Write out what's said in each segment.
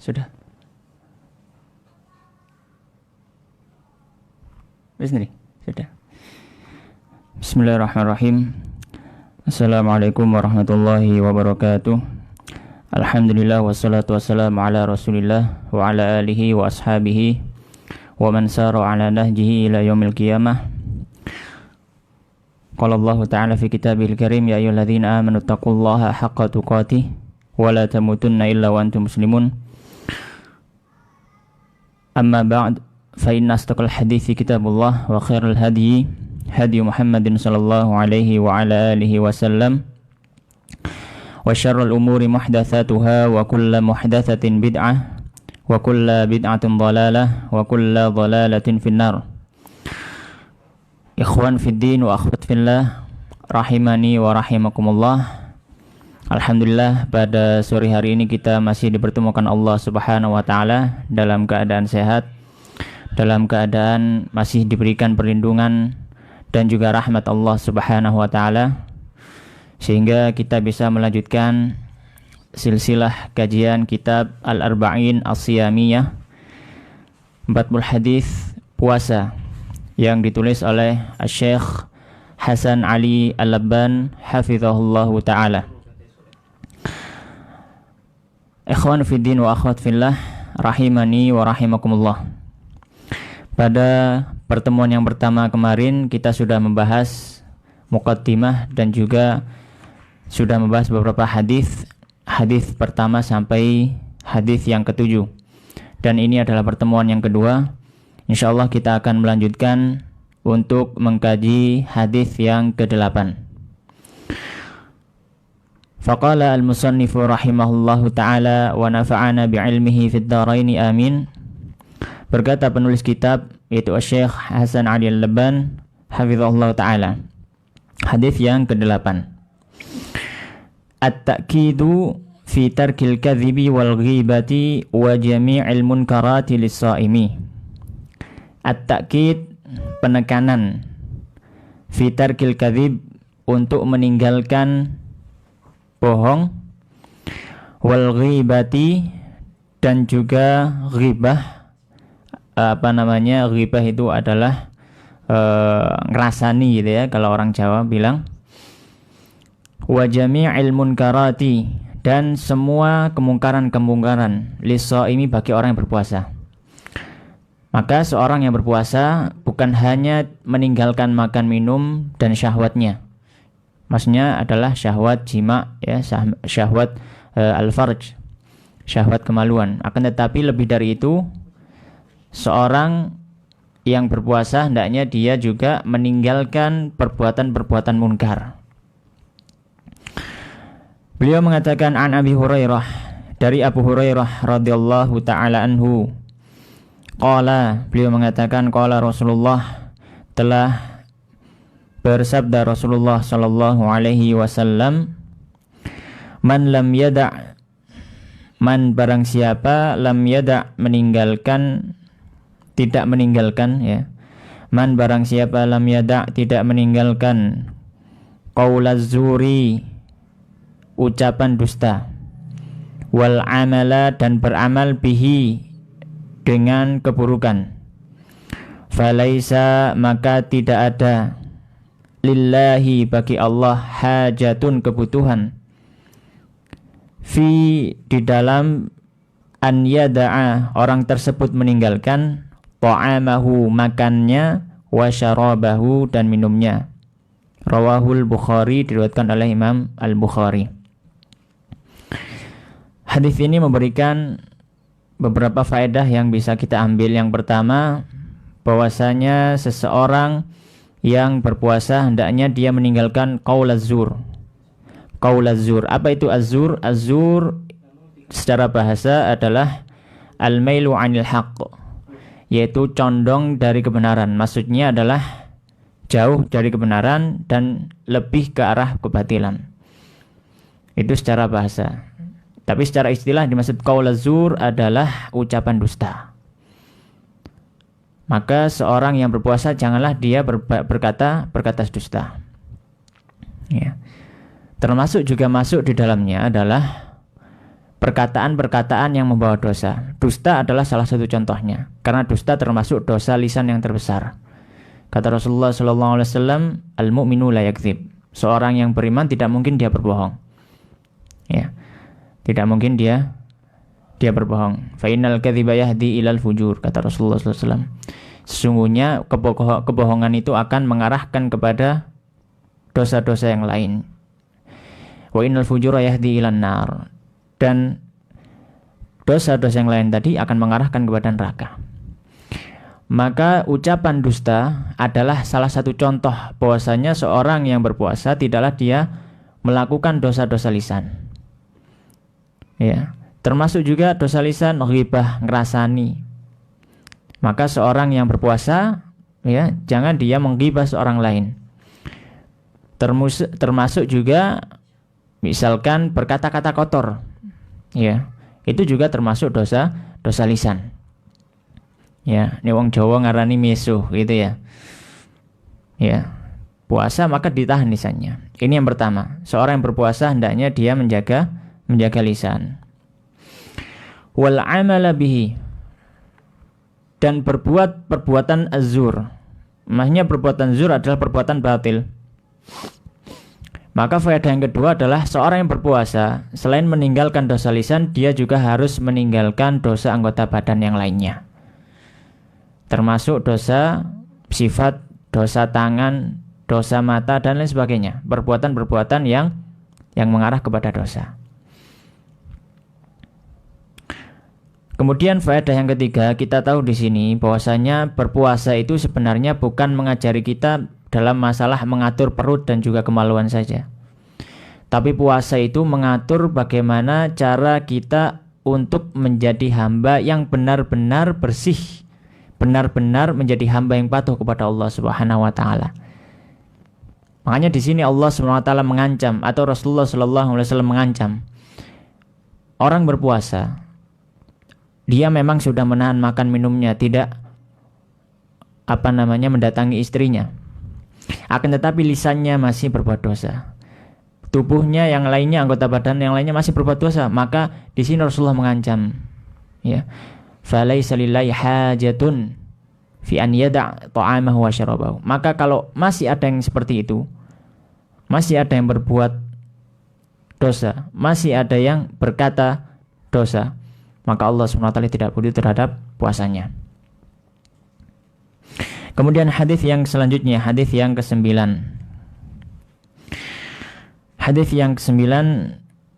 Sudah. Bismillah. Sudah. Bismillahirrahmanirrahim. Assalamualaikum warahmatullahi wabarakatuh. Alhamdulillah wassalatu wassalamu ala Rasulillah wa ala alihi wa ashabihi wa man sara ala nahjihi ila yaumil qiyamah. Qala Allah ta'ala fi kitabil karim, ya ayyuhalladzina amanu taqullaha haqqa tuqatih wa la tamutunna illa wa antum muslimun. Amma ba'd, fa inna astaqal hadithi kitabullah wa khairal hadyi hadi Muhammadin sallallahu alaihi wa ala alihi wasallam, wa syarrul umuri muhdatsatuha wa kullu muhdatsatin bid'ah wa kullu bid'atin dhalalah wa kullu dhalalatin finnar. Ikhwan fid din wa akhwat fillah, rahimani wa rahimakumullah. Alhamdulillah, pada sore hari ini kita masih dipertemukan Allah Subhanahu wa taala dalam keadaan sehat, dalam keadaan masih diberikan perlindungan dan juga rahmat Allah Subhanahu wa taala, sehingga kita bisa melanjutkan silsilah kajian kitab Al-Arba'in As-Siyamiyah, 40 hadis puasa yang ditulis oleh Syekh Hasan Ali Al-Labban hafizahullahu taala. Ikhwan fiddin wa akhwat fillah, rahimani wa rahimakumullah. Pada pertemuan yang pertama kemarin kita sudah membahas muqaddimah dan juga sudah membahas beberapa hadis pertama sampai hadis yang ke-7. Dan ini adalah pertemuan yang kedua. Insyaallah kita akan melanjutkan untuk mengkaji hadis yang ke-8. Faqala al-musannifu rahimahullahu ta'ala wa nafa'ana bi'ilmihi fid dharaini amin. Berkata penulis kitab, yaitu Syekh Hasan Ali Al-Labban hafizahullahu ta'ala, hadis yang ke-8. At-ta'kidu fi tarkil kadhibi wal ghibati wa jami'il munkarati lis-shaimi. At-ta'kid, penekanan, fi tarkil kadhib, untuk meninggalkan bohong, wal ghibati, dan juga ghibah. Ghibah itu adalah ngerasani gitu ya, kalau orang Jawa bilang. Wa jami'il munkarati, dan semua kemungkaran-kemungkaran, lis-shaimi, bagi orang yang berpuasa. Maka seorang yang berpuasa bukan hanya meninggalkan makan minum dan syahwatnya, maksudnya adalah syahwat jima ya, syahwat al-farj, syahwat kemaluan. Akan tetapi lebih dari itu, seorang yang berpuasa hendaknya dia juga meninggalkan perbuatan-perbuatan munkar. Beliau mengatakan, an Abi Hurairah, dari Abu Hurairah radhiyallahu taala anhu, qala, beliau mengatakan, qala Rasulullah, telah bersabda Rasulullah sallallahu alaihi wasallam, man lam yada', man barang siapa, lam yada', meninggalkan, tidak meninggalkan ya, man barang siapa, lam yada', tidak meninggalkan, qaulaz zuri, ucapan dusta, wal amala, dan beramal bihi, dengan keburukan, falaisa, maka tidak ada, lillahi, bagi Allah, hajatun, kebutuhan, fi, di dalam, an yada'a, orang tersebut meninggalkan, ta'amahu, makannya, wa syarabahu, dan minumnya. Rawahul Bukhari, diriwayatkan oleh Imam Al-Bukhari. Hadis ini memberikan beberapa faedah yang bisa kita ambil. Yang pertama, bahwasanya seseorang yang berpuasa hendaknya dia meninggalkan qaul az-zur. Qaul az-zur, apa itu az-zur? Az-zur secara bahasa adalah al-mailu 'anil haqq, yaitu condong dari kebenaran. Maksudnya adalah jauh dari kebenaran dan lebih ke arah kebatilan. Itu secara bahasa. Tapi secara istilah dimaksud qaul az-zur adalah ucapan dusta. Maka seorang yang berpuasa janganlah dia berkata dusta. Ya. Termasuk juga masuk di dalamnya adalah perkataan-perkataan yang membawa dosa. Dusta adalah salah satu contohnya, karena dusta termasuk dosa lisan yang terbesar. Kata Rasulullah SAW, al-mu'minu la yakdzib. Seorang yang beriman tidak mungkin dia berbohong. Ya, tidak mungkin dia berbohong. Fa innal kadziba yahdi ilal fujur, kata Rasulullah SAW. Sesungguhnya kebohongan itu akan mengarahkan kepada dosa-dosa yang lain. Wa innal fujura yahdi ilan nar. Dan dosa-dosa yang lain tadi akan mengarahkan kepada neraka. Maka ucapan dusta adalah salah satu contoh bahwasanya seorang yang berpuasa tidaklah dia melakukan dosa-dosa lisan. Ya, termasuk juga dosa lisan ghibah, ngerasani. Maka seorang yang berpuasa, ya, jangan dia menggibah seorang lain. Termasuk juga misalkan berkata-kata kotor. Ya, itu juga termasuk dosa lisan. Ya, ini wong Jawa ngarani mesuh gitu ya. Ya, puasa maka ditahan lisannya. Ini yang pertama. Seorang yang berpuasa hendaknya dia menjaga lisan. Wal amala bihi, dan berbuat perbuatan azur. Maksudnya perbuatan zur adalah perbuatan batil. Maka faedah yang kedua adalah seorang yang berpuasa selain meninggalkan dosa lisan, dia juga harus meninggalkan dosa anggota badan yang lainnya. Termasuk dosa sifat, dosa tangan, dosa mata dan lain sebagainya. Perbuatan-perbuatan yang mengarah kepada dosa. Kemudian faedah yang ketiga, kita tahu di sini bahwasanya berpuasa itu sebenarnya bukan mengajari kita dalam masalah mengatur perut dan juga kemaluan saja. Tapi puasa itu mengatur bagaimana cara kita untuk menjadi hamba yang benar-benar bersih, benar-benar menjadi hamba yang patuh kepada Allah Subhanahu wa taala. Makanya di sini Allah Subhanahu wa taala mengancam, atau Rasulullah sallallahu alaihi wasallam mengancam orang berpuasa. Dia memang sudah menahan makan minumnya, tidak mendatangi istrinya. Akan tetapi lisannya masih berbuat dosa. Tubuhnya yang lainnya, anggota badan yang lainnya masih berbuat dosa. Maka di sini Rasulullah mengancam, ya. Falaisa lillahi hajatun fi an yada' ta'amahu wa syarabahu. Maka kalau masih ada yang seperti itu, masih ada yang berbuat dosa, masih ada yang berkata dosa, maka Allah SWT tidak peduli terhadap puasanya. Kemudian hadis yang selanjutnya, hadis yang ke-9. Hadis yang ke-9,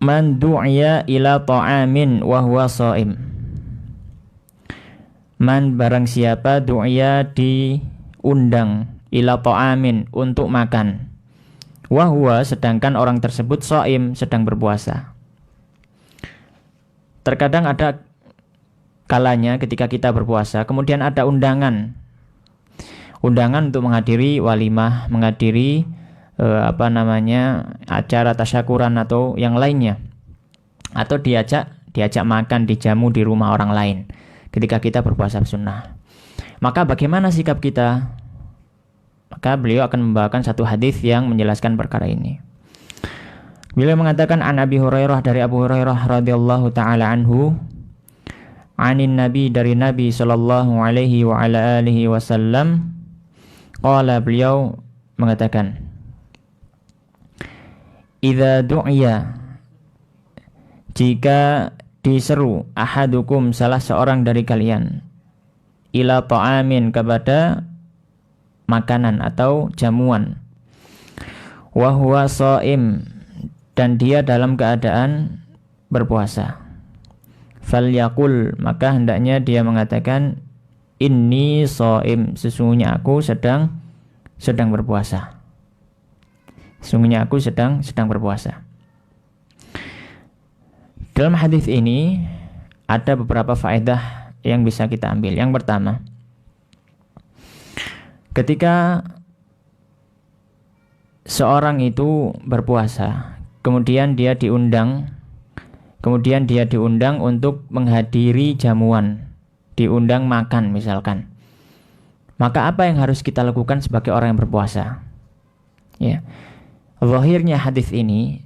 man du'iya ila ta'amin wa huwa sha'im. Man, barang siapa, du'iya, diundang, ila ta'amin, untuk makan. Wa huwa, sedangkan orang tersebut sha'im, sedang berpuasa. Terkadang ada kalanya ketika kita berpuasa, kemudian ada undangan untuk menghadiri walimah, menghadiri acara tasyakuran atau yang lainnya, atau diajak makan, dijamu di rumah orang lain ketika kita berpuasa sunnah. Maka bagaimana sikap kita? Maka beliau akan membawakan satu hadis yang menjelaskan perkara ini. Beliau mengatakan, an Abi Hurairah, dari Abu Hurairah radhiyallahu taala anhu, anin Nabi, dari Nabi sallallahu alaihi wa ala alihi wasallam, qala, beliau mengatakan, idza du'iya, jika diseru, ahadukum, salah seorang dari kalian, ila ta'amin, kepada makanan atau jamuan, wa huwa sha'im, dan dia dalam keadaan berpuasa, falyaqul, maka hendaknya dia mengatakan, inni sha'im, sesungguhnya aku sedang berpuasa. Sesungguhnya aku sedang berpuasa. Dalam hadis ini ada beberapa faedah yang bisa kita ambil. Yang pertama, ketika seorang itu berpuasa, kemudian dia diundang untuk menghadiri jamuan, diundang makan misalkan, maka apa yang harus kita lakukan sebagai orang yang berpuasa? Ya, zahirnya hadis ini,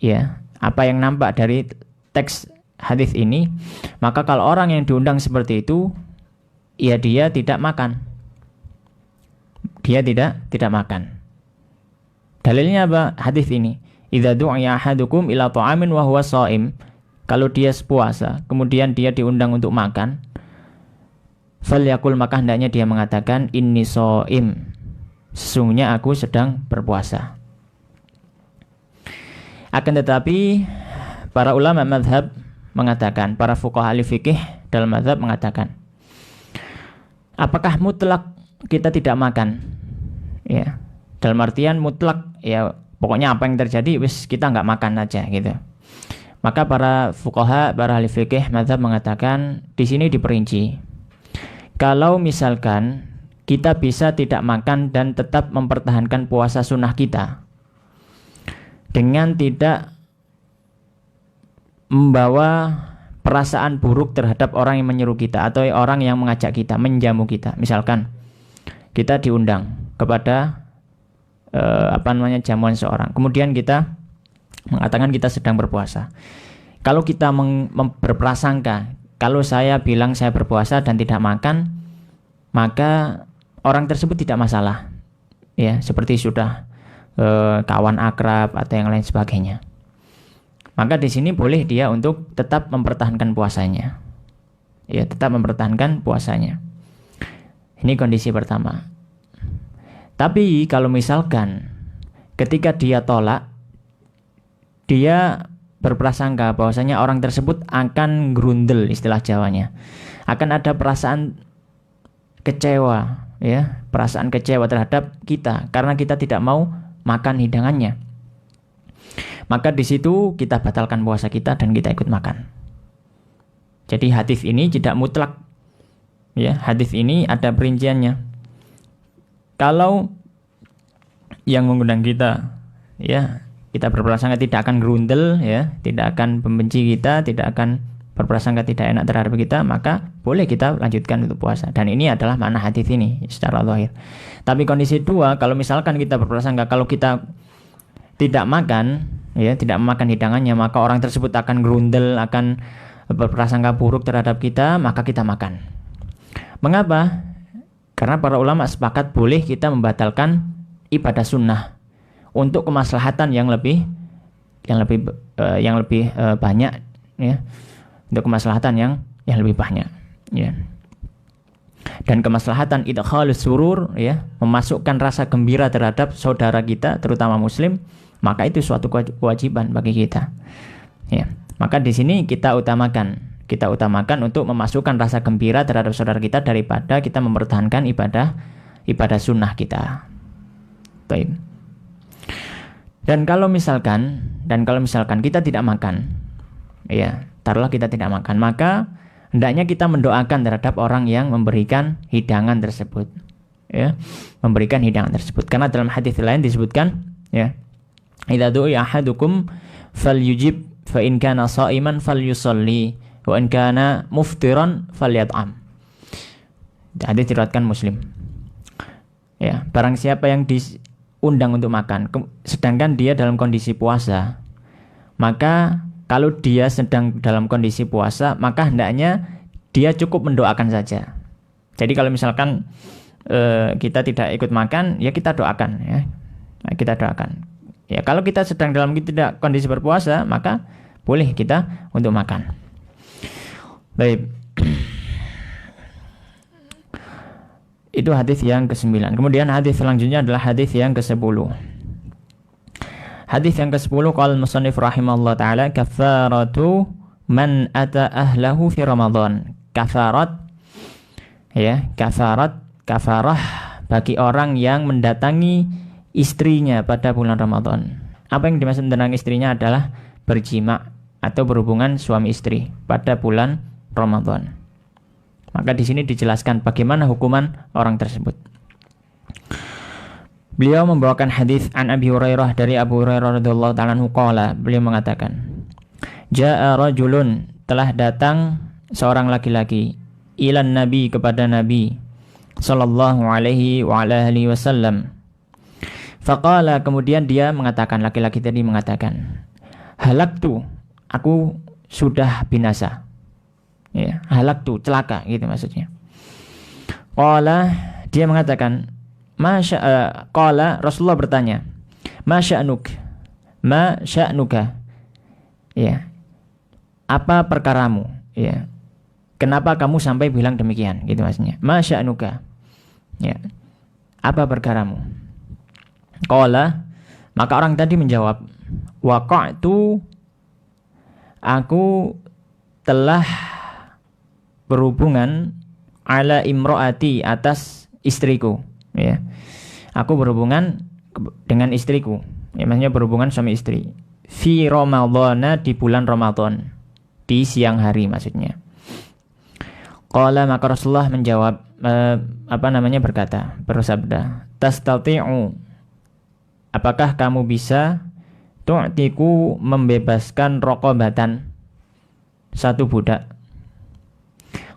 ya, apa yang nampak dari teks hadis ini, maka kalau orang yang diundang seperti itu, ya dia tidak makan. Dia tidak makan. Dalilnya apa? Hadis ini. Idza du'iya ahadukum ila ta'amin wa huwa shaim. Kalau dia puasa, kemudian dia diundang untuk makan, falyakul, maka hendaknya dia mengatakan inni shaim. Sesungguhnya aku sedang berpuasa. Akan tetapi para ulama mazhab mengatakan, para fuqaha ahli fikih dalam mazhab mengatakan, apakah mutlak kita tidak makan? Ya, dalam artian mutlak, ya pokoknya apa yang terjadi wis kita nggak makan aja gitu. Maka para fuqaha, para ahli fikih mazhab mengatakan di sini diperinci. Kalau misalkan kita bisa tidak makan dan tetap mempertahankan puasa sunnah kita dengan tidak membawa perasaan buruk terhadap orang yang menyeru kita atau orang yang mengajak kita, menjamu kita. Misalkan kita diundang kepada jamuan seorang, kemudian kita mengatakan kita sedang berpuasa. Kalau kita berprasangka, kalau saya bilang saya berpuasa dan tidak makan, maka orang tersebut tidak masalah, ya, seperti sudah kawan akrab atau yang lain sebagainya. Maka di sini boleh dia untuk tetap mempertahankan puasanya, ya, tetap mempertahankan puasanya. Ini kondisi pertama. Tapi kalau misalkan ketika dia tolak, dia berprasangka bahwasanya orang tersebut akan grundel, istilah Jawanya, akan ada perasaan kecewa, ya, perasaan kecewa terhadap kita karena kita tidak mau makan hidangannya, maka di situ kita batalkan puasa kita dan kita ikut makan. Jadi hadis ini tidak mutlak, ya, hadis ini ada perinciannya. Kalau yang mengundang kita, ya, kita berprasangka tidak akan grundel, ya, tidak akan membenci kita, tidak akan berprasangka tidak enak terhadap kita, maka boleh kita lanjutkan untuk puasa. Dan ini adalah makna hadis ini secara zahir. Tapi kondisi dua, kalau misalkan kita berprasangka kalau kita tidak makan, ya, tidak memakan hidangannya, maka orang tersebut akan grundel, akan berprasangka buruk terhadap kita, maka kita makan. Mengapa? Karena para ulama sepakat boleh kita membatalkan ibadah sunnah untuk kemaslahatan yang lebih banyak, ya, untuk kemaslahatan yang lebih banyak, ya. Dan kemaslahatan idkhalus surur, ya, memasukkan rasa gembira terhadap saudara kita, terutama muslim, maka itu suatu kewajiban bagi kita, ya. Maka di sini kita utamakan untuk memasukkan rasa gembira terhadap saudara kita daripada kita mempertahankan ibadah sunnah kita. Baik. Dan kalau misalkan kita tidak makan, ya, taruhlah kita tidak makan, maka hendaknya kita mendoakan terhadap orang yang memberikan hidangan tersebut, ya, memberikan hidangan tersebut. Karena dalam hadis lain disebutkan, ya, idza du'iya ahadukum falyujib fa in kana sha'iman falyusalli wa in kana muftiran falyat'am. Hadis diriwayatkan Muslim. Ya, barang siapa yang diundang untuk makan sedangkan dia dalam kondisi puasa, maka kalau dia sedang dalam kondisi puasa, maka hendaknya dia cukup mendoakan saja. Jadi kalau misalkan kita tidak ikut makan, ya kita doakan, ya. Kita doakan. Ya, kalau kita sedang dalam tidak kondisi berpuasa, maka boleh kita untuk makan. Baik. Itu hadis yang ke-9. Kemudian hadis selanjutnya adalah hadis yang ke-10. Hadis yang ke-10, qala al-musannif rahimahullah taala, kafaratu man ata ahlahu fi Ramadan. Kafarat, ya, kafarah bagi orang yang mendatangi istrinya pada bulan Ramadan. Apa yang dimaksud tentang istrinya adalah berjima atau berhubungan suami istri pada bulan Ramadan. Maka di sini dijelaskan bagaimana hukuman orang tersebut. Beliau membawakan hadis an Abi Hurairah, dari Abu Hurairah radhiyallahu ta'ala anhu qala, beliau mengatakan, Ja'a rajulun, telah datang seorang laki-laki, ilan nabi, kepada Nabi sallallahu alaihi wa ala alihi wasallam. Faqala, kemudian dia mengatakan, laki-laki tadi mengatakan, halaktu, aku sudah binasa. Ya, halak tuh celaka gitu maksudnya. Qala, dia mengatakan, qala, Rasulullah bertanya, ma sya'nuka, ya, apa perkaramu, ya, kenapa kamu sampai bilang demikian, gitu maksudnya. Ma sya'nuka, ya, apa perkaramu? Qala, maka orang tadi menjawab, waqa'tu, aku telah berhubungan ala imro'ati, atas istriku, ya. Aku berhubungan dengan istriku, ya, maksudnya berhubungan suami istri. Fi Ramadhana, di bulan Ramadan, di siang hari maksudnya. Qala, maka Rasulullah menjawab, berkata, bersabda, tastati'u, apakah kamu bisa tu'tiku, membebaskan raqabatan, satu budak.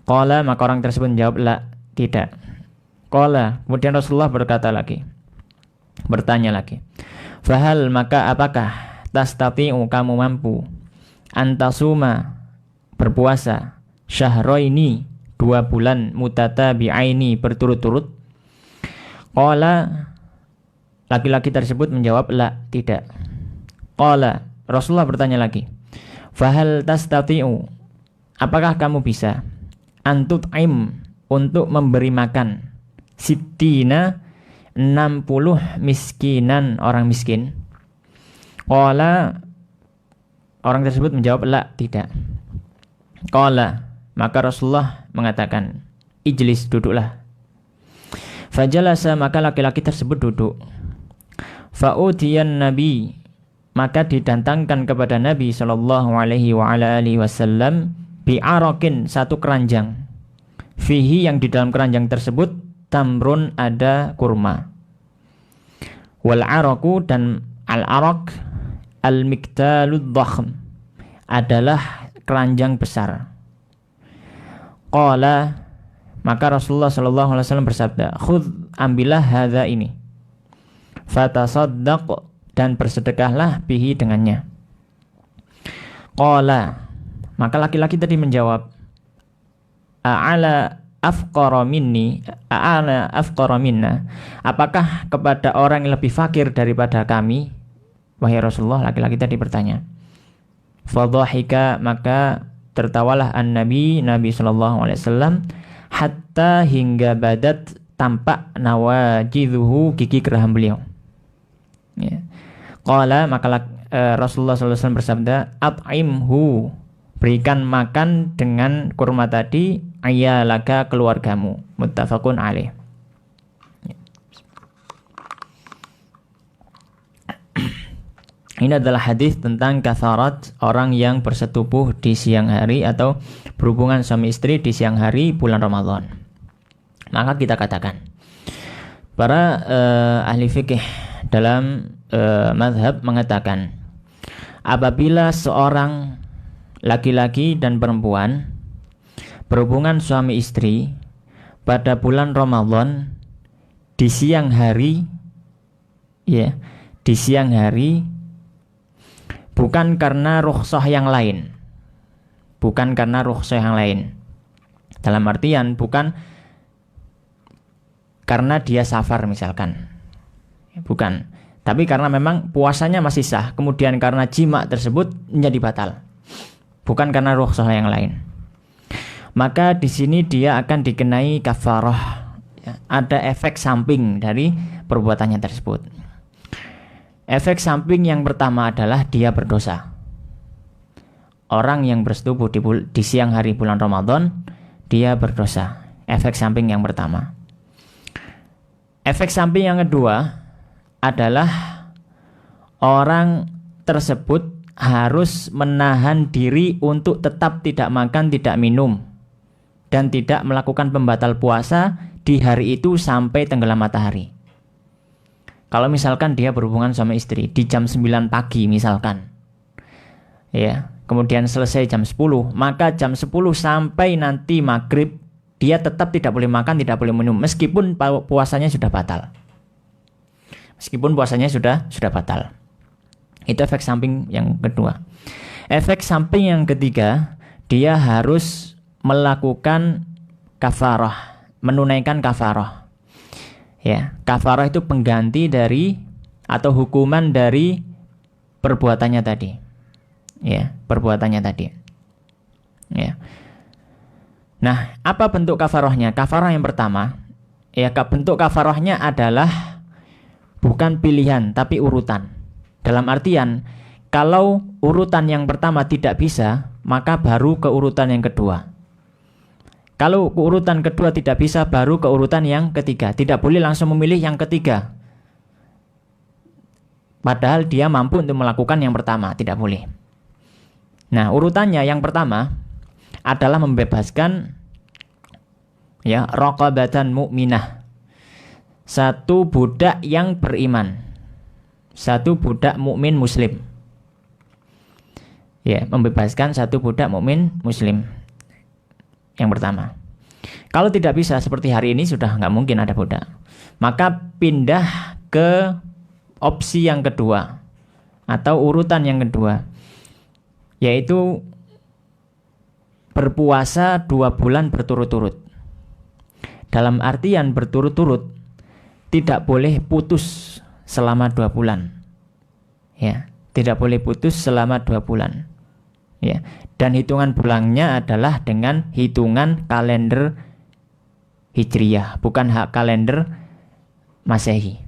Qala, maka orang tersebut menjawab, la, tidak. Qala, kemudian Rasulullah bertanya lagi, fahal, maka apakah tastati'u, kamu mampu, antasuma, berpuasa, syahraini, 2 bulan, mutatabi'aini, berturut-turut. Qala, laki-laki tersebut menjawab, la, tidak. Qala, Rasulullah bertanya lagi, fahal tastati'u, apakah kamu bisa, antut'im, untuk memberi makan, sittina, 60 miskinan, orang miskin. Qala, orang tersebut menjawab, la, tidak. Qala, maka Rasulullah mengatakan, ijlis, duduklah. Fajalasa, maka laki-laki tersebut duduk. Fa'utiyan Nabi, maka didatangkan kepada Nabi sallallahu alaihi wa ala alihi wasallam, bi'arakin, satu keranjang. Fihi, yang di dalam keranjang tersebut, tamrun, ada kurma. Wal araku, dan al arak, al miktalud dhakhm, adalah keranjang besar. Qala, maka Rasulullah sallallahu alaihi wasallam bersabda, khudh, ambillah hadza ini, fatasaddaq, dan bersedekahlah bihi, dengannya. Qala, maka laki-laki tadi menjawab, a'ala afqara minna, apakah kepada orang yang lebih fakir daripada kami, wahai Rasulullah? Laki-laki tadi bertanya. Fadhahika, maka tertawalah Nabi sallallahu alaihi wasallam, hatta, hingga badat, tampak, nawajidhuhu, gigi geraham beliau, ya. Qala, maka Rasulullah sallallahu alaihi wasallam bersabda, at'imhu, berikan makan dengan kurma tadi, ayalaka, keluargamu. Muttafaqun alaih. Ini adalah hadis tentang katharat, orang yang bersetubuh di siang hari atau berhubungan suami istri di siang hari bulan Ramadan. Maka kita katakan, para ahli fikih dalam mazhab mengatakan, apabila seorang laki-laki dan perempuan berhubungan suami istri pada bulan Ramadan di siang hari, ya, di siang hari, bukan karena rukhsah yang lain, dalam artian bukan karena dia safar misalkan, bukan, tapi karena memang puasanya masih sah, kemudian karena jima tersebut menjadi batal, bukan karena rukhsah yang lain, maka di sini dia akan dikenai kafarah, ya, ada efek samping dari perbuatannya tersebut. Efek samping yang pertama adalah dia berdosa. Orang yang bersetubuh di siang hari bulan Ramadan, dia berdosa. Efek samping yang pertama. Efek samping yang kedua adalah orang tersebut harus menahan diri untuk tetap tidak makan, tidak minum, dan tidak melakukan pembatal puasa di hari itu sampai tenggelam matahari. Kalau misalkan dia berhubungan sama istri di jam 9 pagi misalkan, ya, kemudian selesai jam 10, maka jam 10 sampai nanti maghrib dia tetap tidak boleh makan, tidak boleh minum, meskipun puasanya sudah batal. Itu efek samping yang kedua. Efek samping yang ketiga, dia harus melakukan kafarah, menunaikan kafarah. Ya, kafarah itu pengganti dari atau hukuman dari perbuatannya tadi. Ya, perbuatannya tadi. Ya. Nah, apa bentuk kafarahnya? Kafarah yang pertama, ya, bentuk kafarahnya adalah bukan pilihan tapi urutan. Dalam artian, kalau urutan yang pertama tidak bisa, maka baru ke urutan yang kedua. Kalau ke urutan kedua tidak bisa, baru ke urutan yang ketiga. Tidak boleh langsung memilih yang ketiga, padahal dia mampu untuk melakukan yang pertama, tidak boleh. Nah, urutannya yang pertama adalah membebaskan, ya, raqabatan mu'minah, satu budak yang beriman, satu budak mukmin muslim. Ya, membebaskan satu budak mukmin muslim. Yang pertama. Kalau tidak bisa seperti hari ini, sudah nggak mungkin ada budak, maka pindah ke opsi yang kedua atau urutan yang kedua, yaitu berpuasa 2 bulan berturut-turut. Dalam artian berturut-turut, tidak boleh putus selama 2 bulan. Ya, tidak boleh putus selama 2 bulan. Ya, dan hitungan bulannya adalah dengan hitungan kalender Hijriyah, bukan kalender Masehi.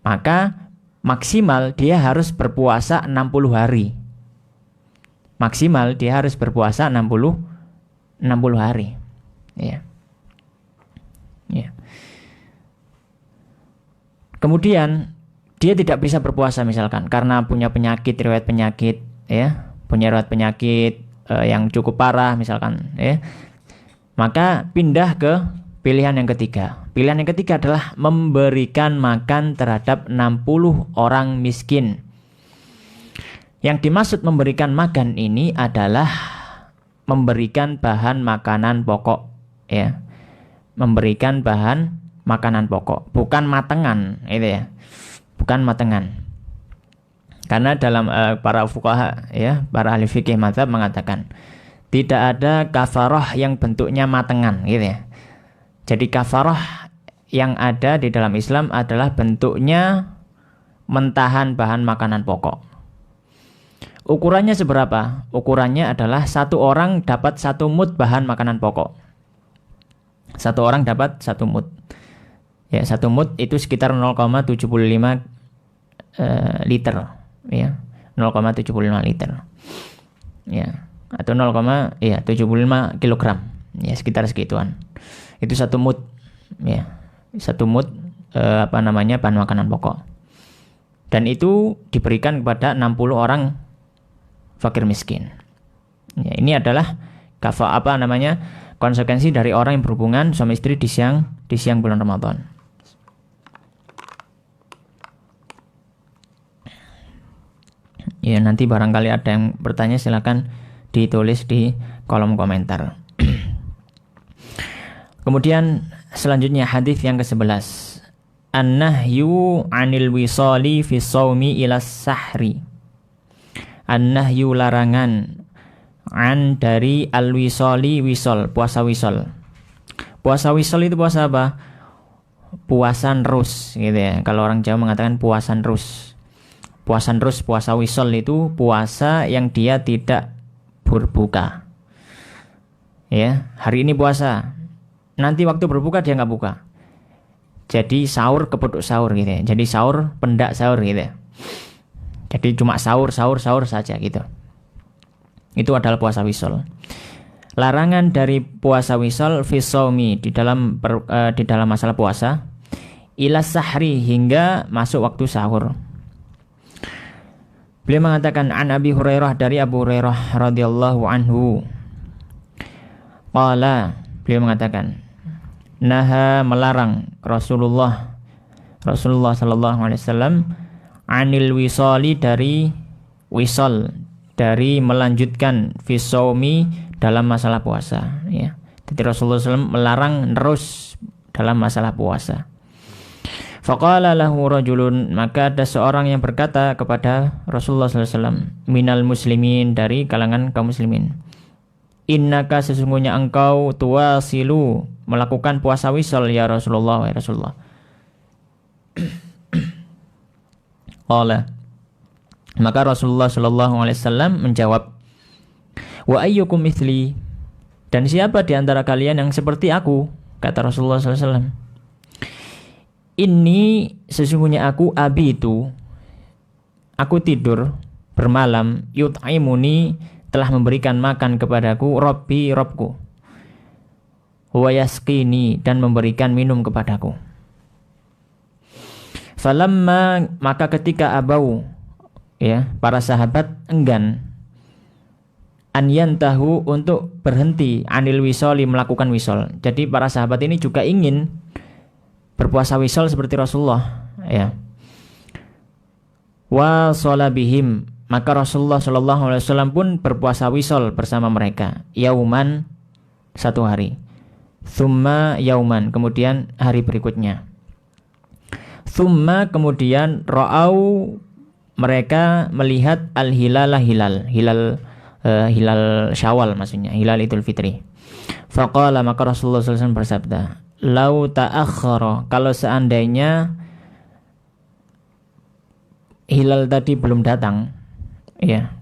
Maka maksimal dia harus berpuasa 60 hari. Maksimal dia harus berpuasa 60 hari. Ya. Ya. Kemudian dia tidak bisa berpuasa misalkan karena punya penyakit, riwayat penyakit, ya, punya riwayat penyakit yang cukup parah misalkan, ya. Maka pindah ke pilihan yang ketiga. Pilihan yang ketiga adalah memberikan makan terhadap 60 orang miskin. Yang dimaksud memberikan makan ini adalah memberikan bahan makanan pokok, ya. Memberikan bahan makanan pokok, bukan matengan, itu ya. Bukan matengan. Karena dalam para fuqaha, ya, para ahli fikih mazhab mengatakan tidak ada kafarah yang bentuknya matengan, gitu ya. Jadi kafarah yang ada di dalam Islam adalah bentuknya mentahan bahan makanan pokok. Ukurannya seberapa? Ukurannya adalah 1 orang dapat 1 mud bahan makanan pokok. 1 orang dapat 1 mud. Ya, 1 mud itu sekitar 0,75 liter, ya. 0,75 liter. Ya, atau 0,75 kilogram. Ya, sekitar segituan. Itu 1 mud, ya. 1 mud bahan makanan pokok. Dan itu diberikan kepada 60 orang fakir miskin. Ya, ini adalah konsekuensi dari orang yang berhubungan suami istri di siang bulan Ramadan. Ya, nanti barangkali ada yang bertanya, silakan ditulis di kolom komentar. Kemudian selanjutnya hadis yang ke-11. An-nahyu 'anil wisali fi shaumi ila sahri. An-nahyu larangan, an dari al-wisali, wisol, puasa wisol. Puasa wisol itu puasa apa? Puasa nerus, gitu ya. Kalau orang Jawa mengatakan puasa nerus. Puasa nerus, puasa wisol itu puasa yang dia tidak berbuka. Ya, hari ini puasa, nanti waktu berbuka dia nggak buka. Jadi sahur kepeduk sahur, gitu ya. Jadi sahur pendak sahur, gitu ya. Jadi cuma sahur saja, gitu. Itu adalah puasa wisol. Larangan dari puasa wisol fi shaumi, di dalam masalah puasa, ila sahri, hingga masuk waktu sahur. Beliau mengatakan an Abi Hurairah, dari Abu Hurairah radhiyallahu anhu. Qala, beliau mengatakan, naha, melarang Rasulullah sallallahu alaihi wasallam, anil wisali, dari wisal, dari melanjutkan fi shaumi, dalam masalah puasa, ya. Jadi Rasulullah SAW melarang terus dalam masalah puasa. Faqala lahu rajulun, maka ada seorang yang berkata kepada Rasulullah SAW, minal muslimin, dari kalangan kaum muslimin, innaka, sesungguhnya engkau, tuwasilu, melakukan puasa wisol ya Rasulullah, ya Rasulullah. Qala, maka Rasulullah SAW menjawab, wa ayyukum mithli, dan siapa di antara kalian yang seperti aku, kata Rasulullah SAW. Ini sesungguhnya aku abitu, aku tidur bermalam, yut'imuni, telah memberikan makan kepadaku, Rabbi, Robku, wa yasqini, dan memberikan minum kepadaku. Falamma, maka ketika abau, ya, para sahabat enggan, an yantahu, untuk berhenti, anil wisoli, melakukan wisol. Jadi para sahabat ini juga ingin berpuasa wisol seperti Rasulullah, ya. Wa sholabihim, maka Rasulullah SAW pun berpuasa wisol bersama mereka, yauman, satu hari, thumma yauman, kemudian hari berikutnya, thumma, kemudian ra'au, mereka melihat al-hilalah, hilal Syawal, maksudnya hilal Idul Fitri. Faqala, maka Rasulullah SAW bersabda, lau ta'akhkhara, kalau seandainya hilal tadi belum datang, ya,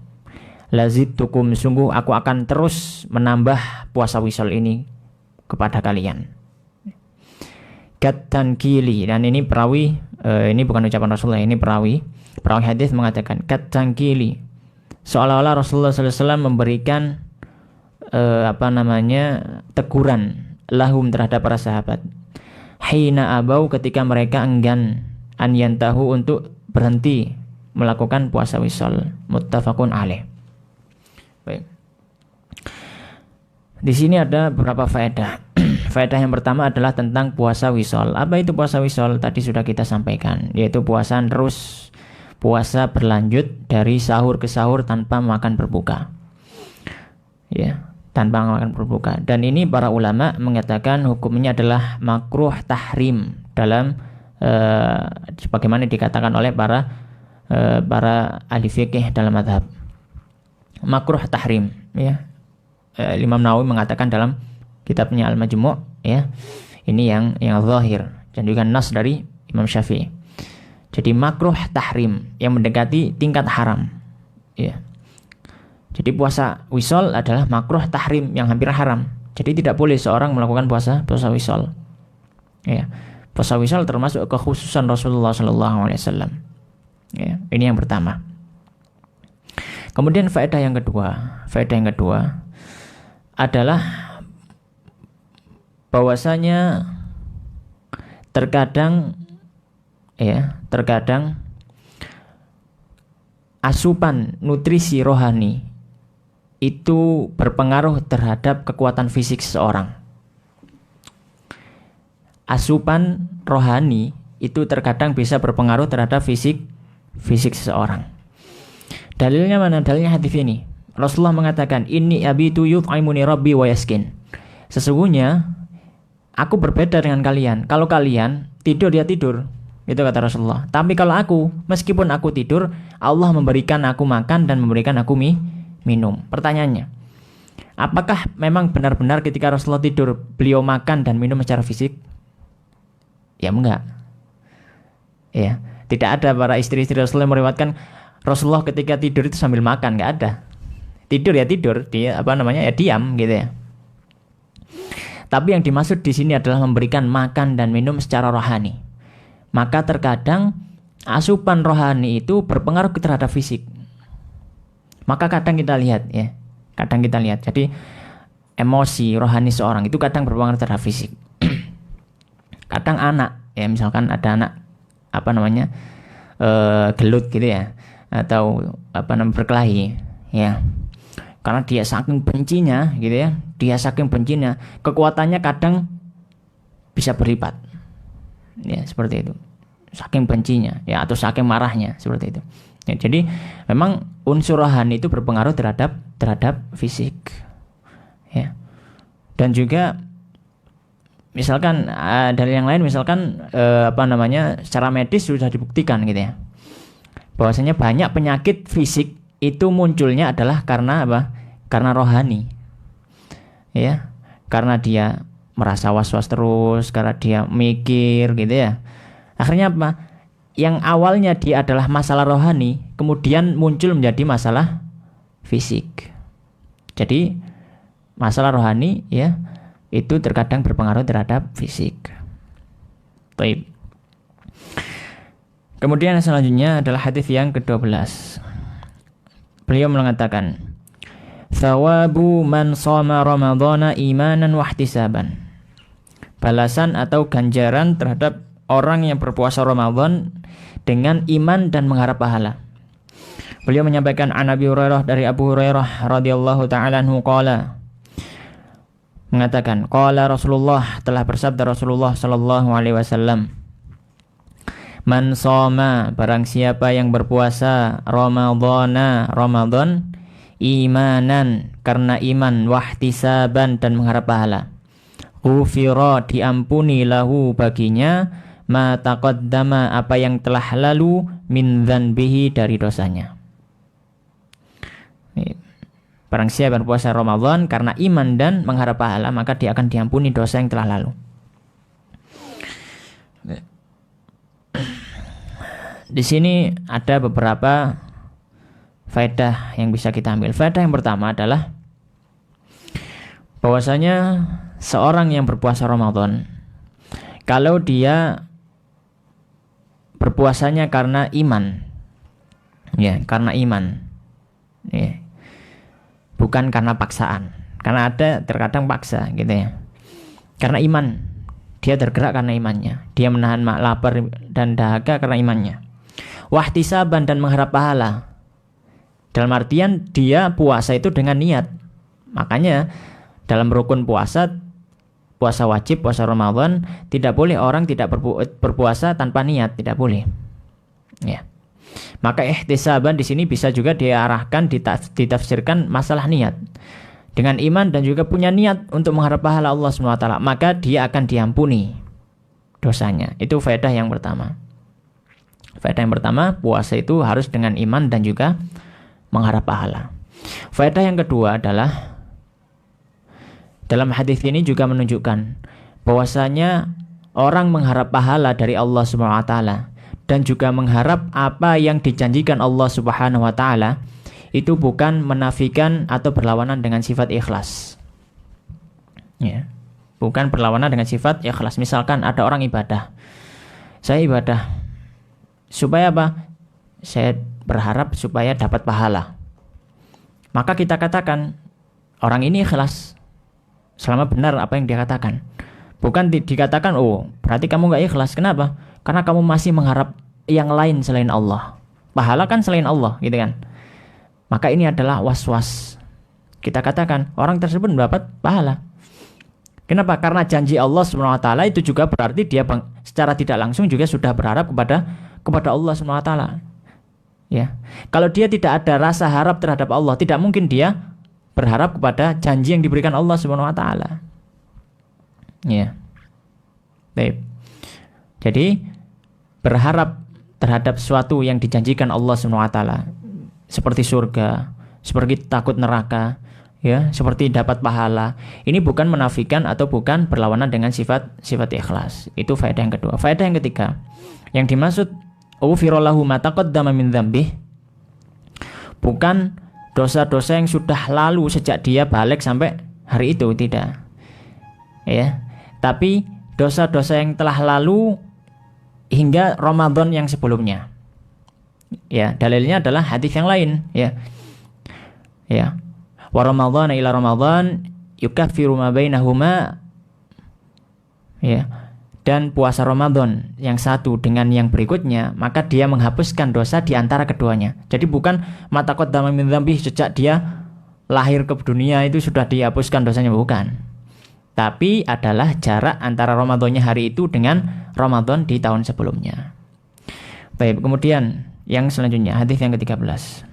lazidtukum, sungguh aku akan terus menambah puasa wisol ini kepada kalian. Katankili, dan ini perawi, ini bukan ucapan Rasulullah, ini perawi hadis mengatakan katankili, seolah-olah Rasulullah SAW memberikan teguran lahum, terhadap para sahabat, hina abau, ketika mereka enggan, an yantahu, untuk berhenti melakukan puasa wisol. Muttafaqun alaih. Baik. Di sini ada beberapa faedah. Faedah yang pertama adalah tentang puasa wisol. Apa itu puasa wisol? Tadi sudah kita sampaikan, yaitu puasa terus, puasa berlanjut dari sahur ke sahur tanpa makan berbuka, ya, tanpa makan berbuka. Dan ini para ulama mengatakan hukumnya adalah makruh tahrim, dalam sebagaimana dikatakan oleh para ahli fikih dalam mazhab, makruh tahrim, ya. Imam Nawawi mengatakan dalam kitabnya Al-Majmu', ya, ini yang zahir, dan juga nas dari Imam Syafi'i. Jadi makruh tahrim, yang mendekati tingkat haram, ya. Jadi puasa wisol adalah makruh tahrim, yang hampir haram. Jadi tidak boleh seorang melakukan puasa wisol, ya. Puasa wisol termasuk kekhususan Rasulullah SAW, ya. Ini yang pertama. Kemudian faedah yang kedua adalah bahwasanya terkadang asupan nutrisi rohani itu berpengaruh terhadap kekuatan fisik seseorang. Asupan rohani itu terkadang bisa berpengaruh terhadap fisik seseorang. Dalilnya mana? Dalilnya hadis ini. Rasulullah mengatakan, inni abitu yut'imuni rabbi wa yaskin. Sesungguhnya aku berbeda dengan kalian. Kalau kalian tidur, ya tidur, itu kata Rasulullah. Tapi kalau aku, meskipun aku tidur, Allah memberikan aku makan dan memberikan aku minum. Pertanyaannya, apakah memang benar-benar ketika Rasulullah tidur beliau makan dan minum secara fisik? Ya enggak. Ya, tidak ada para istri-istri Rasulullah yang meriwayatkan Rasulullah ketika tidur itu sambil makan, enggak ada. Tidur ya tidur, dia ya diam gitu ya. Tapi yang dimaksud di sini adalah memberikan makan dan minum secara rohani. Maka terkadang asupan rohani itu berpengaruh terhadap fisik. Maka kadang kita lihat ya, jadi emosi rohani seorang itu kadang berpengaruh terhadap fisik. Kadang anak, ya misalkan ada anak gelut gitu ya, atau berkelahi, ya. Karena dia saking bencinya gitu ya, kekuatannya kadang bisa berlipat, ya seperti itu, saking bencinya ya, atau saking marahnya, seperti itu ya. Jadi memang unsur rohani itu berpengaruh terhadap fisik, ya. Dan juga misalkan dari yang lain, misalkan secara medis sudah dibuktikan gitu ya, bahwasanya banyak penyakit fisik itu munculnya adalah karena apa? Karena rohani, ya, karena dia merasa was-was terus, karena dia mikir gitu ya. Akhirnya apa? Yang awalnya dia adalah masalah rohani, kemudian muncul menjadi masalah fisik. Jadi masalah rohani ya itu terkadang berpengaruh terhadap fisik. Baik. Kemudian selanjutnya adalah hadis yang ke-12. Beliau mengatakan, "Thawabu man shoma ramadhana imanan wa ihtisaban." Balasan atau ganjaran terhadap orang yang berpuasa Ramadan dengan iman dan mengharap pahala. Beliau menyampaikan an Abi Hurairah, dari Abu Hurairah radhiyallahu ta'ala anhu qala, mengatakan, qala Rasulullah, telah bersabda Rasulullah sallallahu alaihi wasallam, man shoma, barang siapa yang berpuasa Ramadan imanan, karena iman, wahtisaban, dan mengharap pahala, ghufira, diampuni, lahu, baginya, ma taqaddama, apa yang telah lalu, min dzanbihi, dari dosanya. Barang siapa berpuasa Ramadan karena iman dan mengharap pahala, maka dia akan diampuni dosa yang telah lalu. Di sini ada beberapa faedah yang bisa kita ambil. Faedah yang pertama adalah bahwasanya seorang yang berpuasa Ramadan, kalau dia berpuasanya karena iman, ya, karena iman, ya, bukan karena paksaan. Karena ada terkadang paksa gitu ya. Karena iman, dia tergerak karena imannya. Dia menahan lapar dan dahaga karena imannya. Wahtisaban, dan mengharap pahala. Dalam artian dia puasa itu dengan niat. Makanya dalam rukun puasa wajib, puasa Ramadan, tidak boleh orang tidak berpuasa tanpa niat, tidak boleh. Ya. Maka ihtisaban di sini bisa juga diarahkan, ditafsirkan masalah niat. Dengan iman dan juga punya niat untuk mengharap pahala Allah SWT, maka dia akan diampuni dosanya. Itu faedah yang pertama. Faedah yang pertama, puasa itu harus dengan iman dan juga mengharap pahala. Faedah yang kedua adalah dalam hadis ini juga menunjukkan bahwasanya orang mengharap pahala dari Allah SWT dan juga mengharap apa yang dijanjikan Allah Subhanahu wa taala, itu bukan menafikan atau berlawanan dengan sifat ikhlas. Ya. Bukan berlawanan dengan sifat ikhlas. Misalkan ada orang ibadah. Saya ibadah supaya apa? Saya berharap supaya dapat pahala. Maka kita katakan orang ini ikhlas selama benar apa yang dia katakan. Bukan dikatakan, oh berarti kamu gak ikhlas. Kenapa? Karena kamu masih mengharap yang lain selain Allah. Pahala kan selain Allah, gitu kan. Maka ini adalah was-was. Kita katakan orang tersebut mendapat pahala. Kenapa? Karena janji Allah SWT itu juga berarti dia secara tidak langsung juga sudah berharap kepada Allah SWT. Ya. Kalau dia tidak ada rasa harap terhadap Allah, tidak mungkin dia berharap kepada janji yang diberikan Allah SWT. Ya. Baik. Jadi berharap terhadap sesuatu yang dijanjikan Allah SWT, seperti surga, seperti takut neraka, ya, seperti dapat pahala, ini bukan menafikan atau bukan berlawanan dengan sifat ikhlas. Itu faedah yang kedua. Faedah yang ketiga, yang dimaksud ufirallahu ma taqaddama min dzambih, bukan dosa-dosa yang sudah lalu sejak dia balik sampai hari itu, tidak, ya, tapi dosa-dosa yang telah lalu hingga Ramadan yang sebelumnya. Ya, dalilnya adalah hadis yang lain, ya. Ya. Wa Ramadhana ila Ramadhan yukaffiru ma bainahuma. Ya. Dan puasa Ramadan yang satu dengan yang berikutnya, maka dia menghapuskan dosa di antara keduanya. Jadi bukan mataqaddama min dzambi, sejak dia lahir ke dunia itu sudah dihapuskan dosanya, bukan. Tapi adalah jarak antara Ramadannya hari itu dengan Ramadan di tahun sebelumnya. Baik, kemudian yang selanjutnya, hadis yang ke-13.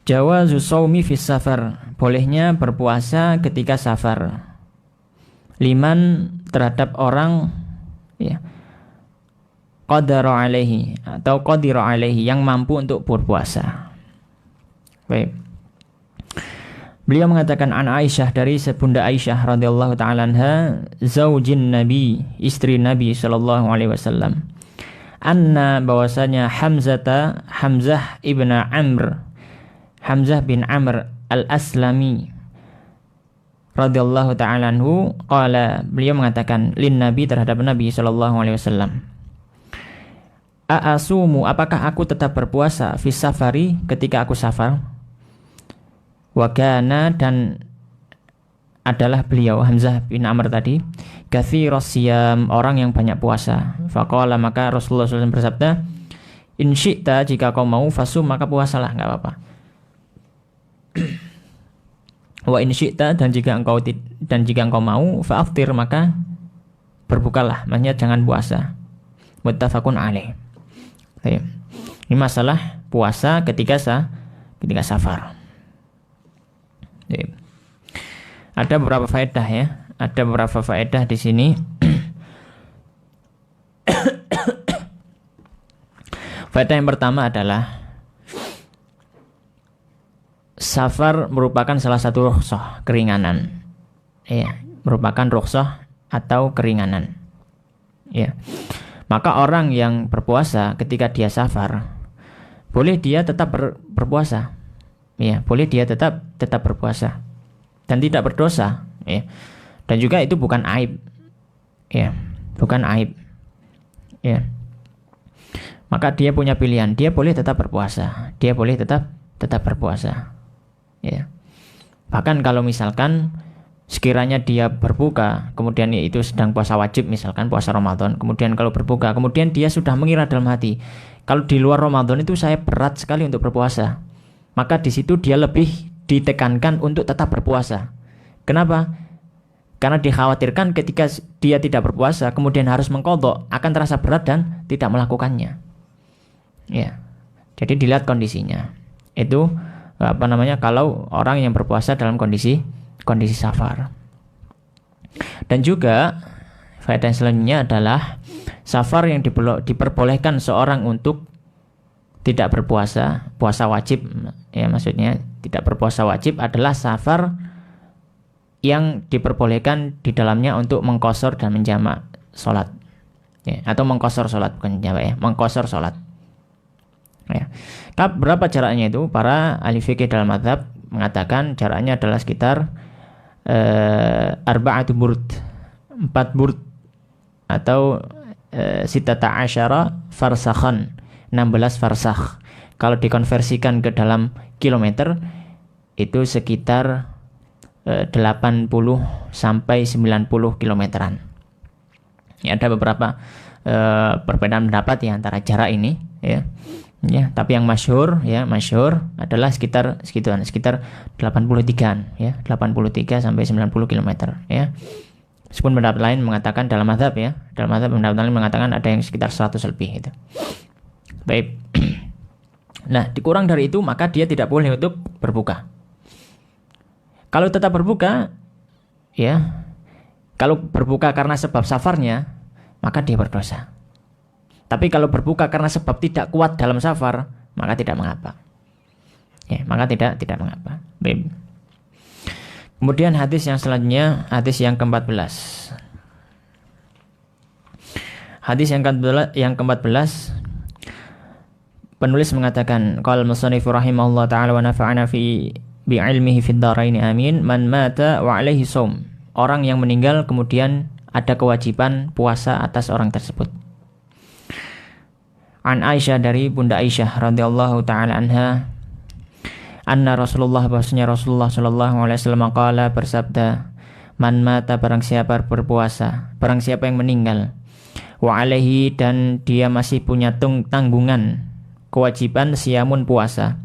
Jawazu shaumi fis safar, bolehnya berpuasa ketika safar. liman terhadap orang ya qadara alaihi atau qadira alaihi yang mampu untuk berpuasa. Baik. Beliau mengatakan an Aisyah dari Bunda Aisyah radhiyallahu taala anha, zaujin Nabi, istri Nabi sallallahu alaihi wasallam. Anna bahwasanya Hamzah bin Amr al-Aslami radhiyallahu taala anhu qala, beliau mengatakan lin Nabi terhadap Nabi sallallahu alaihi wasallam, a'asumu apakah aku tetap berpuasa fi safari ketika aku safar? Wakana dan adalah beliau Hamzah bin Amr tadi katsiras siyam orang yang banyak puasa. Faqala maka Rasulullah SAW bersabda, in syi'ta jika kau mau fasum maka puasalah, enggak apa-apa. Wa in syi'ta dan jika engkau mau fa'aftir maka berbukalah, maksudnya jangan puasa. Muttafaqun alaih. Ini masalah puasa ketika safar. Ada beberapa faedah ya. Ada beberapa faedah di sini. Faedah yang pertama adalah safar merupakan salah satu rukhsah, keringanan. Ya, merupakan rukhsah atau keringanan. Ya. Maka orang yang berpuasa ketika dia safar, boleh dia tetap berpuasa. Ya, boleh dia tetap berpuasa dan tidak berdosa, ya. Dan juga itu bukan aib. Ya, bukan aib. Ya. Maka dia punya pilihan, dia boleh tetap berpuasa. Dia boleh tetap berpuasa. Ya. Bahkan kalau misalkan sekiranya dia berbuka, kemudian itu sedang puasa wajib, misalkan puasa Ramadan, kemudian kalau berbuka, kemudian dia sudah mengira dalam hati, kalau di luar Ramadan itu saya berat sekali untuk berpuasa. Maka di situ dia lebih ditekankan untuk tetap berpuasa. Kenapa? Karena dikhawatirkan ketika dia tidak berpuasa, kemudian harus mengqadha, akan terasa berat dan tidak melakukannya. Ya. Jadi dilihat kondisinya. Itu kalau orang yang berpuasa dalam kondisi safar. Dan juga faedah selanjutnya adalah safar yang diperbolehkan seorang untuk tidak berpuasa, puasa wajib, ya maksudnya tidak berpuasa wajib adalah safar yang diperbolehkan di dalamnya untuk mengqashar dan menjamak sholat, ya, atau mengqashar sholat, bukan jamak ya, mengqashar sholat. Ya. Berapa jaraknya itu? Para ahli fikih dalam mazhab mengatakan jaraknya adalah sekitar 4 burd, 4 burd atau sitata asyara farsakhan, 16 farsakh. Kalau dikonversikan ke dalam kilometer itu sekitar 80 sampai 90 kilometeran. Ya, ada beberapa perbedaan pendapat ya antara jarak ini, ya. Ya, tapi yang masyhur adalah sekitar 83-an, ya, 83 sampai 90 km, ya. Meskipun pendapat lain mengatakan dalam mazhab pendapat lain mengatakan ada yang sekitar 100 lebih itu. Baik. Nah, dikurang dari itu maka dia tidak boleh untuk berbuka. Kalau tetap berbuka, ya, kalau berbuka karena sebab safarnya, maka dia berdosa. Tapi kalau berbuka karena sebab tidak kuat dalam safar, maka tidak mengapa. Ya, maka tidak mengapa. Baik. Kemudian hadis yang selanjutnya, hadis yang ke-14. Hadis yang ke-14, penulis mengatakan, qala al-musannif rahimahullah ta'ala wa nafa'ana fi bi'ilmihi fid dharaini amin, man mata wa alaihi shaum. Orang yang meninggal kemudian ada kewajiban puasa atas orang tersebut. An Aisyah dari Bunda Aisyah radhiyallahu taala anha, anna Rasulullah bahwasanya Rasulullah sallallahu alaihi wasallam qala bersabda, man mata barang siapa berpuasa, barang siapa yang meninggal, wa alaihi dan dia masih punya tanggungan kewajiban siyamun puasa,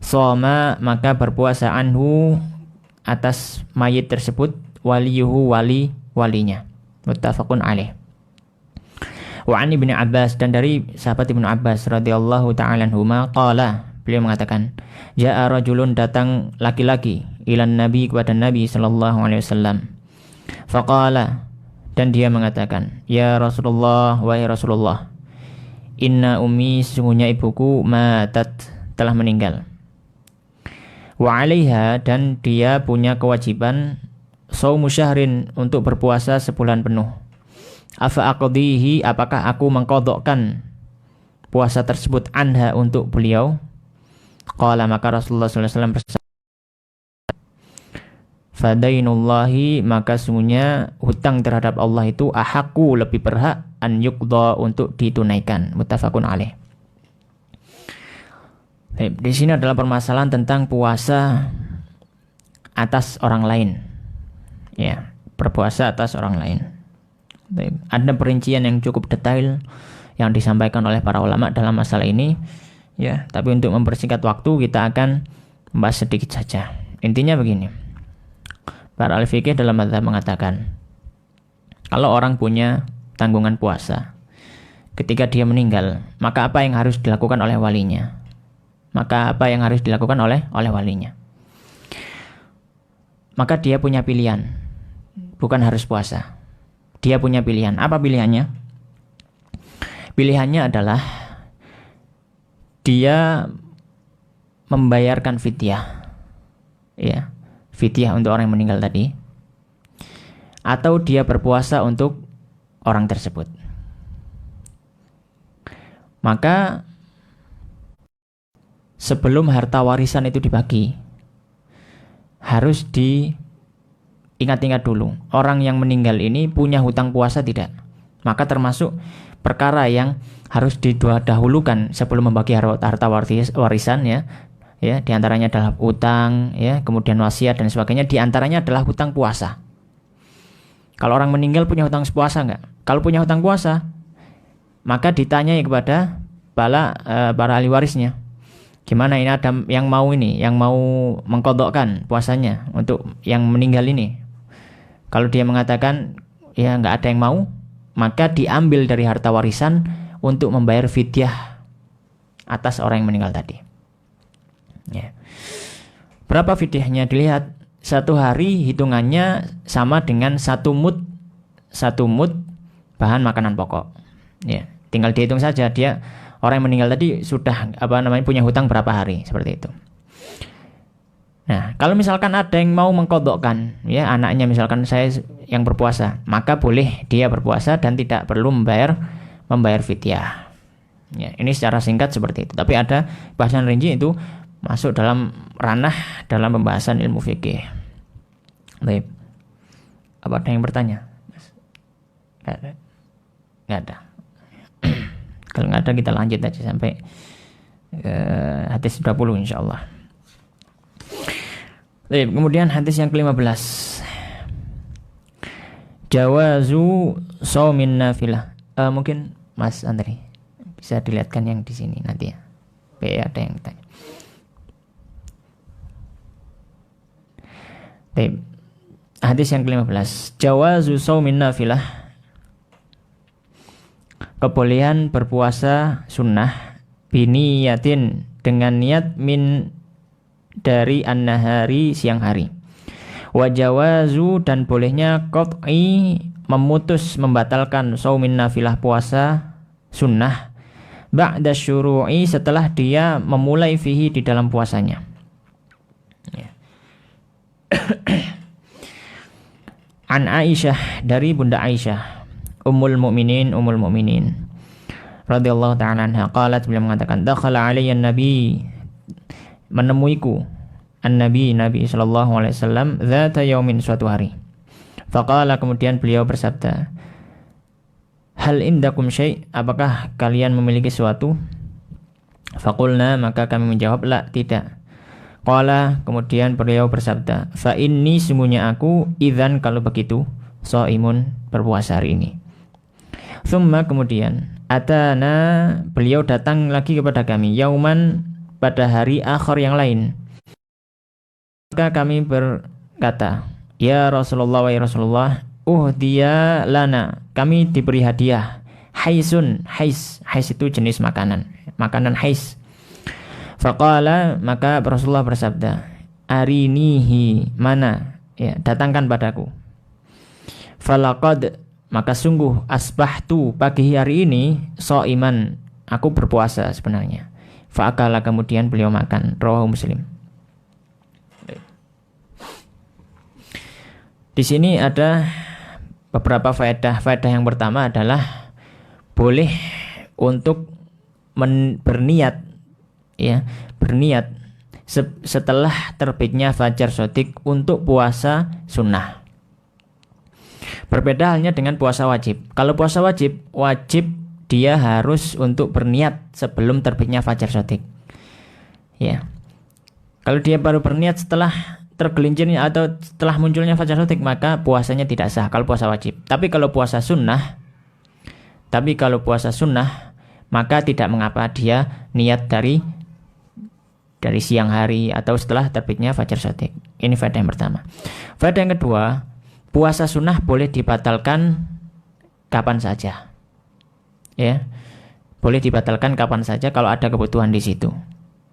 shoma maka berpuasa anhu atas mayit tersebut, waliyuhu walinya. Muttafaqun alaih. Wa an Ibnu Abbas dan dari sahabat Ibnu Abbas radhiyallahu ta'ala anhuma qala, beliau mengatakan, jaa rajulun datang laki-laki ilan nabi kepada Nabi sallallahu alaihi wasallam, Faqala, dan dia mengatakan, ya Rasulullah, wahai Rasulullah, inna ummi, sesungguhnya ibuku matat, telah meninggal. Wa 'alaiha, dan dia punya kewajiban shaumu syahrin, untuk berpuasa sebulan penuh. Afa aqdihi, apakah aku mengqadhakan puasa tersebut anha, untuk beliau? Qala, maka Rasulullah sallallahu alaihi wasallam bersabda, fadainullahi, maka sungguhnya hutang terhadap Allah itu ahaku, lebih berhak, an yuqda, untuk ditunaikan. Muttafaqun alaih. Di sini adalah permasalahan tentang puasa atas orang lain. Ya, berpuasa atas orang lain. Ada perincian yang cukup detail yang disampaikan oleh para ulama dalam masalah ini. Ya, tapi untuk mempersingkat waktu kita akan membahas sedikit saja. Intinya begini. Para ahli fikih dalam mazhab mengatakan, kalau orang punya tanggungan puasa, ketika dia meninggal, maka apa yang harus dilakukan oleh walinya? Maka apa yang harus dilakukan oleh walinya? Maka dia punya pilihan, bukan harus puasa. Dia punya pilihan. Apa pilihannya? Pilihannya adalah dia membayarkan fidyah. Ya. Fidyah untuk orang yang meninggal tadi, atau dia berpuasa untuk orang tersebut. Maka sebelum harta warisan itu dibagi, harus diingat-ingat dulu, orang yang meninggal ini punya hutang puasa tidak. Maka termasuk perkara yang harus didahulukan sebelum membagi harta warisan, ya, diantaranya adalah utang, ya, kemudian wasiat dan sebagainya. Diantaranya adalah hutang puasa. Kalau orang meninggal punya hutang puasa enggak? Kalau punya hutang puasa, maka ditanyai kepada para ahli warisnya, gimana ini ada yang mau mengqadhakan puasanya untuk yang meninggal ini. Kalau dia mengatakan ya enggak ada yang mau, maka diambil dari harta warisan untuk membayar fidyah atas orang yang meninggal tadi. Ya. Berapa fidyahnya? Dilihat, satu hari hitungannya sama dengan satu mud bahan makanan pokok. Ya, tinggal dihitung saja dia orang yang meninggal tadi sudah punya hutang berapa hari, seperti itu. Nah, kalau misalkan ada yang mau mengqadhakan, ya, anaknya misalkan saya yang berpuasa, maka boleh dia berpuasa dan tidak perlu membayar fidyah. Ya, ini secara singkat seperti itu. Tapi ada bahasan rinci itu masuk dalam ranah dalam pembahasan ilmu fikih. Baik. Apa ada yang bertanya? Nggak ada. Kalau nggak ada kita lanjut aja sampai hadis 20 insyaallah. Baik, kemudian hadis yang ke-15. Jawazu shaumin nafilah. Mungkin Mas Andri bisa dilihatkan yang di sini nanti ya. Ada yang tanya. Baik. Hadis yang ke-15. Jawazu shaumin nafilah. Kebolehan berpuasa sunnah biniyatin, dengan niat min dari an-nahari, siang hari. Wa jawazu, dan bolehnya qat'i, memutus, membatalkan shaumin nafilah, puasa sunnah, ba'da syuru'i, setelah dia memulai fihi, di dalam puasanya. An Aisyah, dari Bunda Aisyah Ummul Mukminin radhiyallahu ta'ala anha, qalat, beliau mengatakan, dakhala alayya nabi, menemuiku Nabi sallallahu alaihi wasallam, dzata yaumin, suatu hari. Faqala, kemudian beliau bersabda, hal indakum syai', apakah kalian memiliki sesuatu? Faqulna, maka kami menjawab, la, tidak. Qala, kemudian beliau bersabda, fa inni, sungguhnya aku, idzan, kalau begitu, shaimun, berpuasa hari ini. Tsumma, kemudian, atana, beliau datang lagi kepada kami, yauman, pada hari akhir yang lain. Maka kami berkata, ya Rasulullah, wa Rasulullah, dia lana, kami diberi hadiah, haisun, hais itu jenis makanan hais. Faqala, maka Rasulullah bersabda, arinihi, mana, ya, datangkan padaku. falaqad, maka sungguh asbahtu, pagi hari ini, shaiman, aku berpuasa sebenarnya. Fa'akala, kemudian beliau makan. Rawahu Muslim. Di sini ada beberapa faedah. Faedah yang pertama adalah boleh untuk berniat, ya, berniat setelah terbitnya fajar shodiq untuk puasa sunnah. Berbeda halnya dengan puasa wajib. Kalau puasa wajib dia harus untuk berniat sebelum terbitnya fajar shodiq. Ya. Kalau dia baru berniat setelah tergelincirnya atau setelah munculnya fajar shodiq, maka puasanya tidak sah kalau puasa wajib. Tapi kalau puasa sunnah, maka tidak mengapa dia niat dari siang hari atau setelah terbitnya fajar shodiq. Ini faedah yang pertama. Faedah yang kedua, puasa sunnah boleh dibatalkan kapan saja. Ya. Boleh dibatalkan kapan saja kalau ada kebutuhan di situ.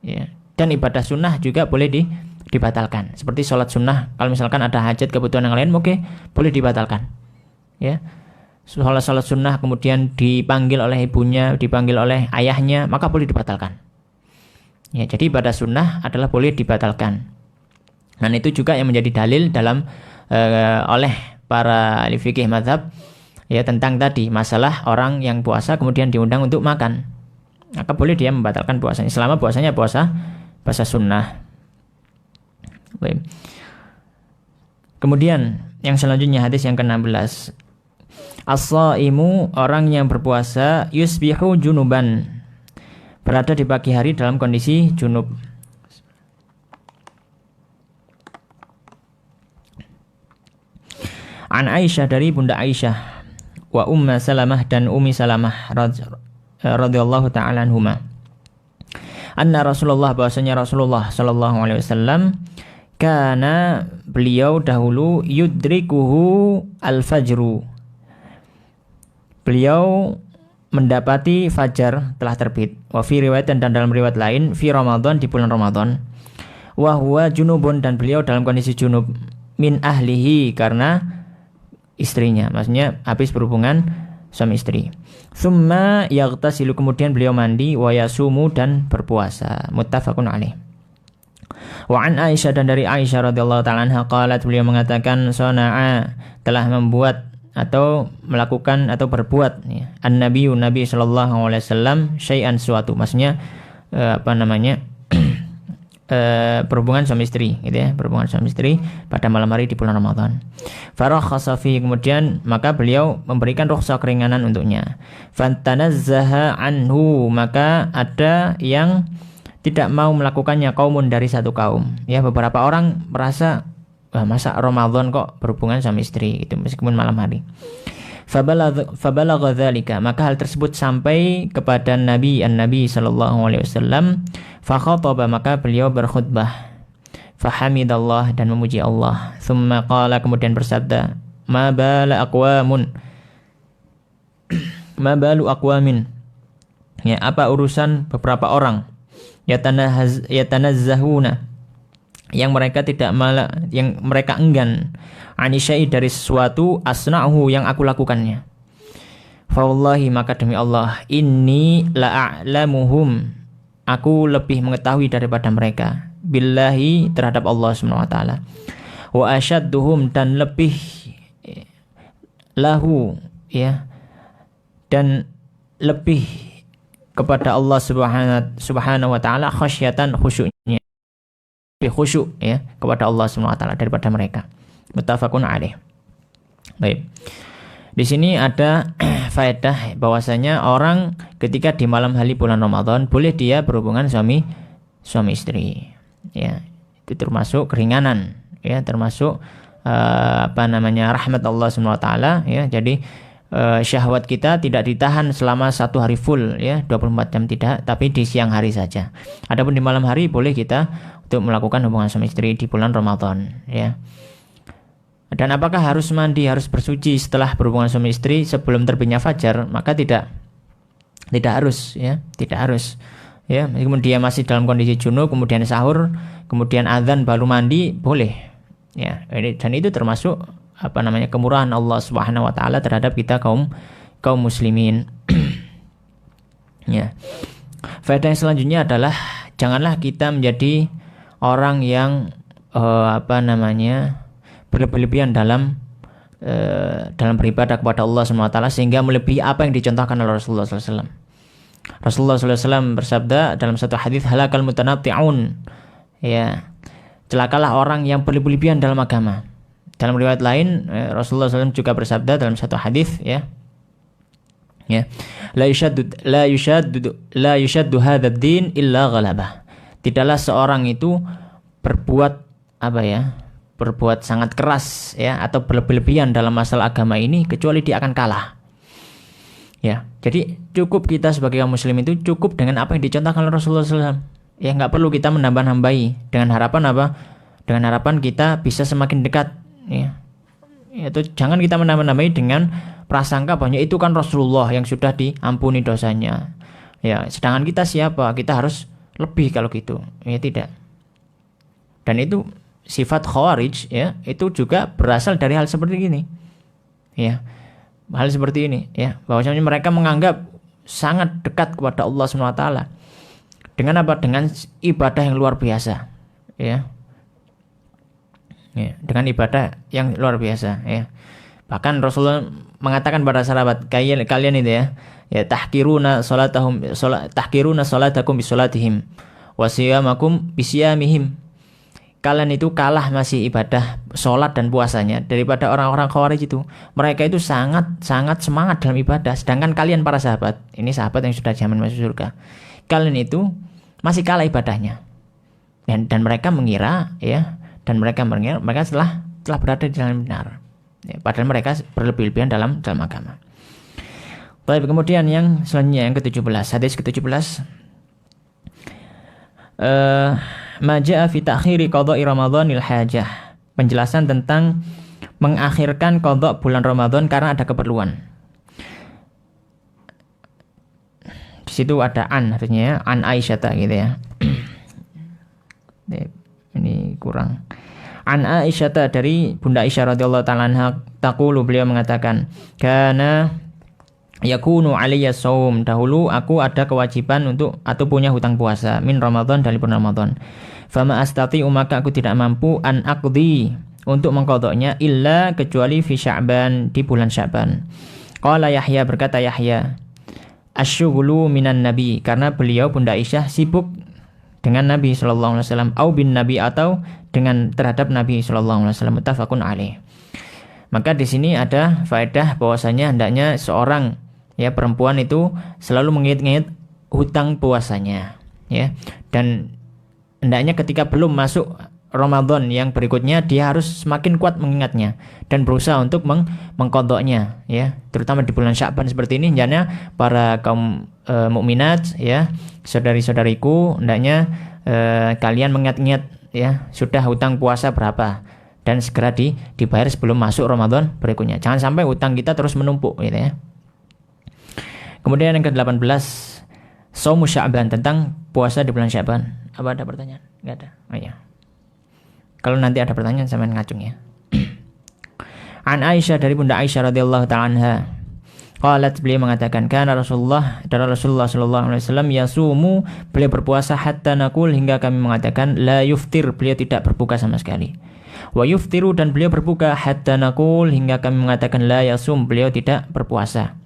Ya. Dan ibadah sunnah juga boleh dibatalkan. Seperti sholat sunnah, kalau misalkan ada hajat kebutuhan yang lain, oke, boleh dibatalkan. Ya. Sholat sunnah kemudian dipanggil oleh ibunya, dipanggil oleh ayahnya, maka boleh dibatalkan. Ya, jadi ibadah sunnah adalah boleh dibatalkan. Dan itu juga yang menjadi dalil dalam oleh para ahli fikih mazhab, ya, tentang tadi masalah orang yang puasa kemudian diundang untuk makan, maka boleh dia membatalkan puasanya selama puasanya puasa sunnah. Baik. Kemudian yang selanjutnya hadis yang ke-16. As-shaimu, orang yang berpuasa, yusbihu junuban, berada di pagi hari dalam kondisi junub. An Aisyah, dari Bunda Aisyah, wa Umma Salamah, dan Ummi Salamah radhiyallahu ta'ala anhuma, anna Rasulullah, bahwasanya Rasulullah sallallahu alaihi wasallam, karena beliau dahulu yudrikuhu al-fajru, beliau mendapati fajar telah terbit. Wa fi riwayat, dan dalam riwayat lain, fi Ramadan, di bulan Ramadan. Wa huwa junubun, dan beliau dalam kondisi junub, min ahlihi, karena istrinya, maksudnya habis berhubungan suami istri. Tsumma yaghtasilu, kemudian beliau mandi, wa yasumu, dan berpuasa. Muttafaqun alaih. Wa an Aisyah, dan dari Aisyah radhiyallahu ta'ala anha, qalat, beliau mengatakan, sana'a, telah membuat atau melakukan atau berbuat, ya, Nabi sallallahu alaihi wasallam syai'an, suatu, maksudnya berhubungan suami istri, gitu ya, berhubungan suami istri pada malam hari di bulan Ramadan. Farakhasa fi, kemudian maka beliau memberikan rukhsah, keringanan untuknya. Fantanazzaha anhu, maka ada yang tidak mau melakukannya, kaumun, dari satu kaum, ya, beberapa orang merasa, masa Ramadan kok berhubungan sama istri, itu meskipun malam hari. Fabalagha dzalika, maka hal tersebut sampai kepada Nabi sallallahu alaihi wasallam. Fa khataba, maka beliau berkhutbah. Fa hamidallah, dan memuji Allah. Tsumma qala, kemudian bersabda, ma balu aqwamin, ya, apa urusan beberapa orang, yatanazzahuna, yang mereka enggan, anisyai, dari sesuatu, asna'hu, yang aku lakukannya. Fa wallahi, maka demi Allah, inni la'a'lamuhum, aku lebih mengetahui daripada mereka, billahi, terhadap Allah Subhanahu wa taala, wa asyadduhum, dan lebih lahu, ya, dan lebih kepada Allah Subhanahu wa taala, khasyatan, khusyuknya, lebih khusyuk, ya, kepada Allah Subhanahu wa taala daripada mereka. Muttafaqun alaih. Baik. Di sini ada faedah bahwasanya orang ketika di malam hari bulan Ramadan boleh dia berhubungan suami istri. Ya, itu termasuk keringanan, ya, termasuk rahmat Allah Subhanahu wa taala, ya. Jadi syahwat kita tidak ditahan selama satu hari full, ya, 24 jam tidak, tapi di siang hari saja. Adapun di malam hari boleh kita untuk melakukan hubungan suami istri di bulan Ramadan, ya. Dan apakah harus mandi, harus bersuci setelah berhubungan suami istri sebelum terbitnya fajar? Maka tidak harus, ya, tidak harus, ya. Meskipun dia masih dalam kondisi junub, kemudian sahur, kemudian azan baru mandi, boleh, ya. Dan itu termasuk kemurahan Allah Subhanahu wa taala terhadap kita kaum muslimin. Ya. Faedah yang selanjutnya adalah janganlah kita menjadi orang yang berlebihan dalam beribadah kepada Allah Subhanahu wa taala sehingga melebihi apa yang dicontohkan oleh Rasulullah sallallahu alaihi wasallam. Rasulullah sallallahu alaihi wasallam bersabda dalam satu hadis, halakal mutanatti'un. Ya. Celakalah orang yang berlebihan dalam agama. Dalam riwayat lain Rasulullah SAW juga bersabda dalam satu hadis, ya, la yushaddu hadzal din illa ghalabah. Tidaklah seorang itu berbuat sangat keras, ya, atau berlebihan dalam masalah agama ini kecuali dia akan kalah. Ya, jadi cukup kita sebagai kaum muslim itu cukup dengan apa yang dicontohkan oleh Rasulullah SAW. Ya, nggak perlu kita menambah-nambahi dengan harapan Dengan harapan kita bisa semakin dekat, ya. Itu jangan kita menambah-nambahi dengan prasangka bahwa itu kan Rasulullah yang sudah diampuni dosanya. Ya, sedangkan kita siapa? Kita harus lebih kalau gitu. Ya, tidak. Dan itu sifat khawarij, ya, itu juga berasal dari hal seperti ini. Ya. Hal seperti ini, ya. Bahwasanya mereka menganggap sangat dekat kepada Allah Subhanahu wa taala. Dengan apa? Dengan ibadah yang luar biasa, ya. Ya, dengan ibadah yang luar biasa, ya. Bahkan Rasulullah mengatakan pada sahabat, kalian itu, ya tahqiruna salatakum bisalatihim wa siyamakum bisiyamihim. Kalian itu kalah masih ibadah salat dan puasanya daripada orang-orang Khawarij itu. Mereka itu sangat semangat dalam ibadah, sedangkan kalian para sahabat, ini sahabat yang sudah jamin masuk surga, kalian itu masih kalah ibadahnya. Dan mereka mengira, ya, mereka telah berada di jalan benar, ya, padahal mereka berlebih-lebihan dalam agama. Baik, kemudian yang selanjutnya yang ke-17, hadis ke-17, ma jaa fi ta'khiri qada'i ramadhanil hajah, penjelasan tentang mengakhirkan qada bulan Ramadan karena ada keperluan. Di situ ada harusnya an Aisyah gitu, ya. Ini kurang. An Aisyah, dari Bunda Aisyah radhiyallahu ta'ala anha, taqulu, beliau mengatakan, kana yakunu alayya shaum, dahulu aku ada kewajiban untuk atau punya hutang puasa min Ramadan, dari bulan Ramadan. Fama astati'u, maka aku tidak mampu an aqdi, untuk mengqadanya, illa, kecuali fi Sya'ban, di bulan Sya'ban. Qala Yahya, berkata Yahya, asyghulu minan nabi, karena beliau Bunda Aisyah sibuk dengan Nabi sallallahu alaihi wasallam, au bin nabi, atau dengan terhadap Nabi sallallahu alaihi wasallam, muttafaqun alaih. Maka di sini ada faedah bahwasanya hendaknya seorang, ya, perempuan itu selalu mengingat-ingat hutang puasanya, ya, dan hendaknya ketika belum masuk Ramadan yang berikutnya dia harus semakin kuat mengingatnya dan berusaha untuk mengqadanya, ya, terutama di bulan Sya'ban seperti ini. Hendaknya para kaum mukminat, ya, saudari-saudariku, hendaknya kalian mengingat-ingat, ya, sudah hutang puasa berapa dan segera dibayar sebelum masuk Ramadan berikutnya. Jangan sampai hutang kita terus menumpuk, gitu, ya. Kemudian yang ke-18, Shaumu Sya'ban, tentang puasa di bulan Sya'ban. Apa ada pertanyaan? Enggak ada. Oh iya. Kalau nanti ada pertanyaan sampean ngacung, ya. An Aisyah, dari Bunda Aisyah radhiyallahu ta'ala anha, qalat, beliau mengatakan, kana Rasulullah sallallahu alaihi wasallam yasumu, beliau berpuasa hatta naqul, hingga kami mengatakan la yuftir, beliau tidak berbuka sama sekali. Wa yuftiru, dan beliau berbuka hatta naqul, hingga kami mengatakan la yasum, beliau tidak berpuasa.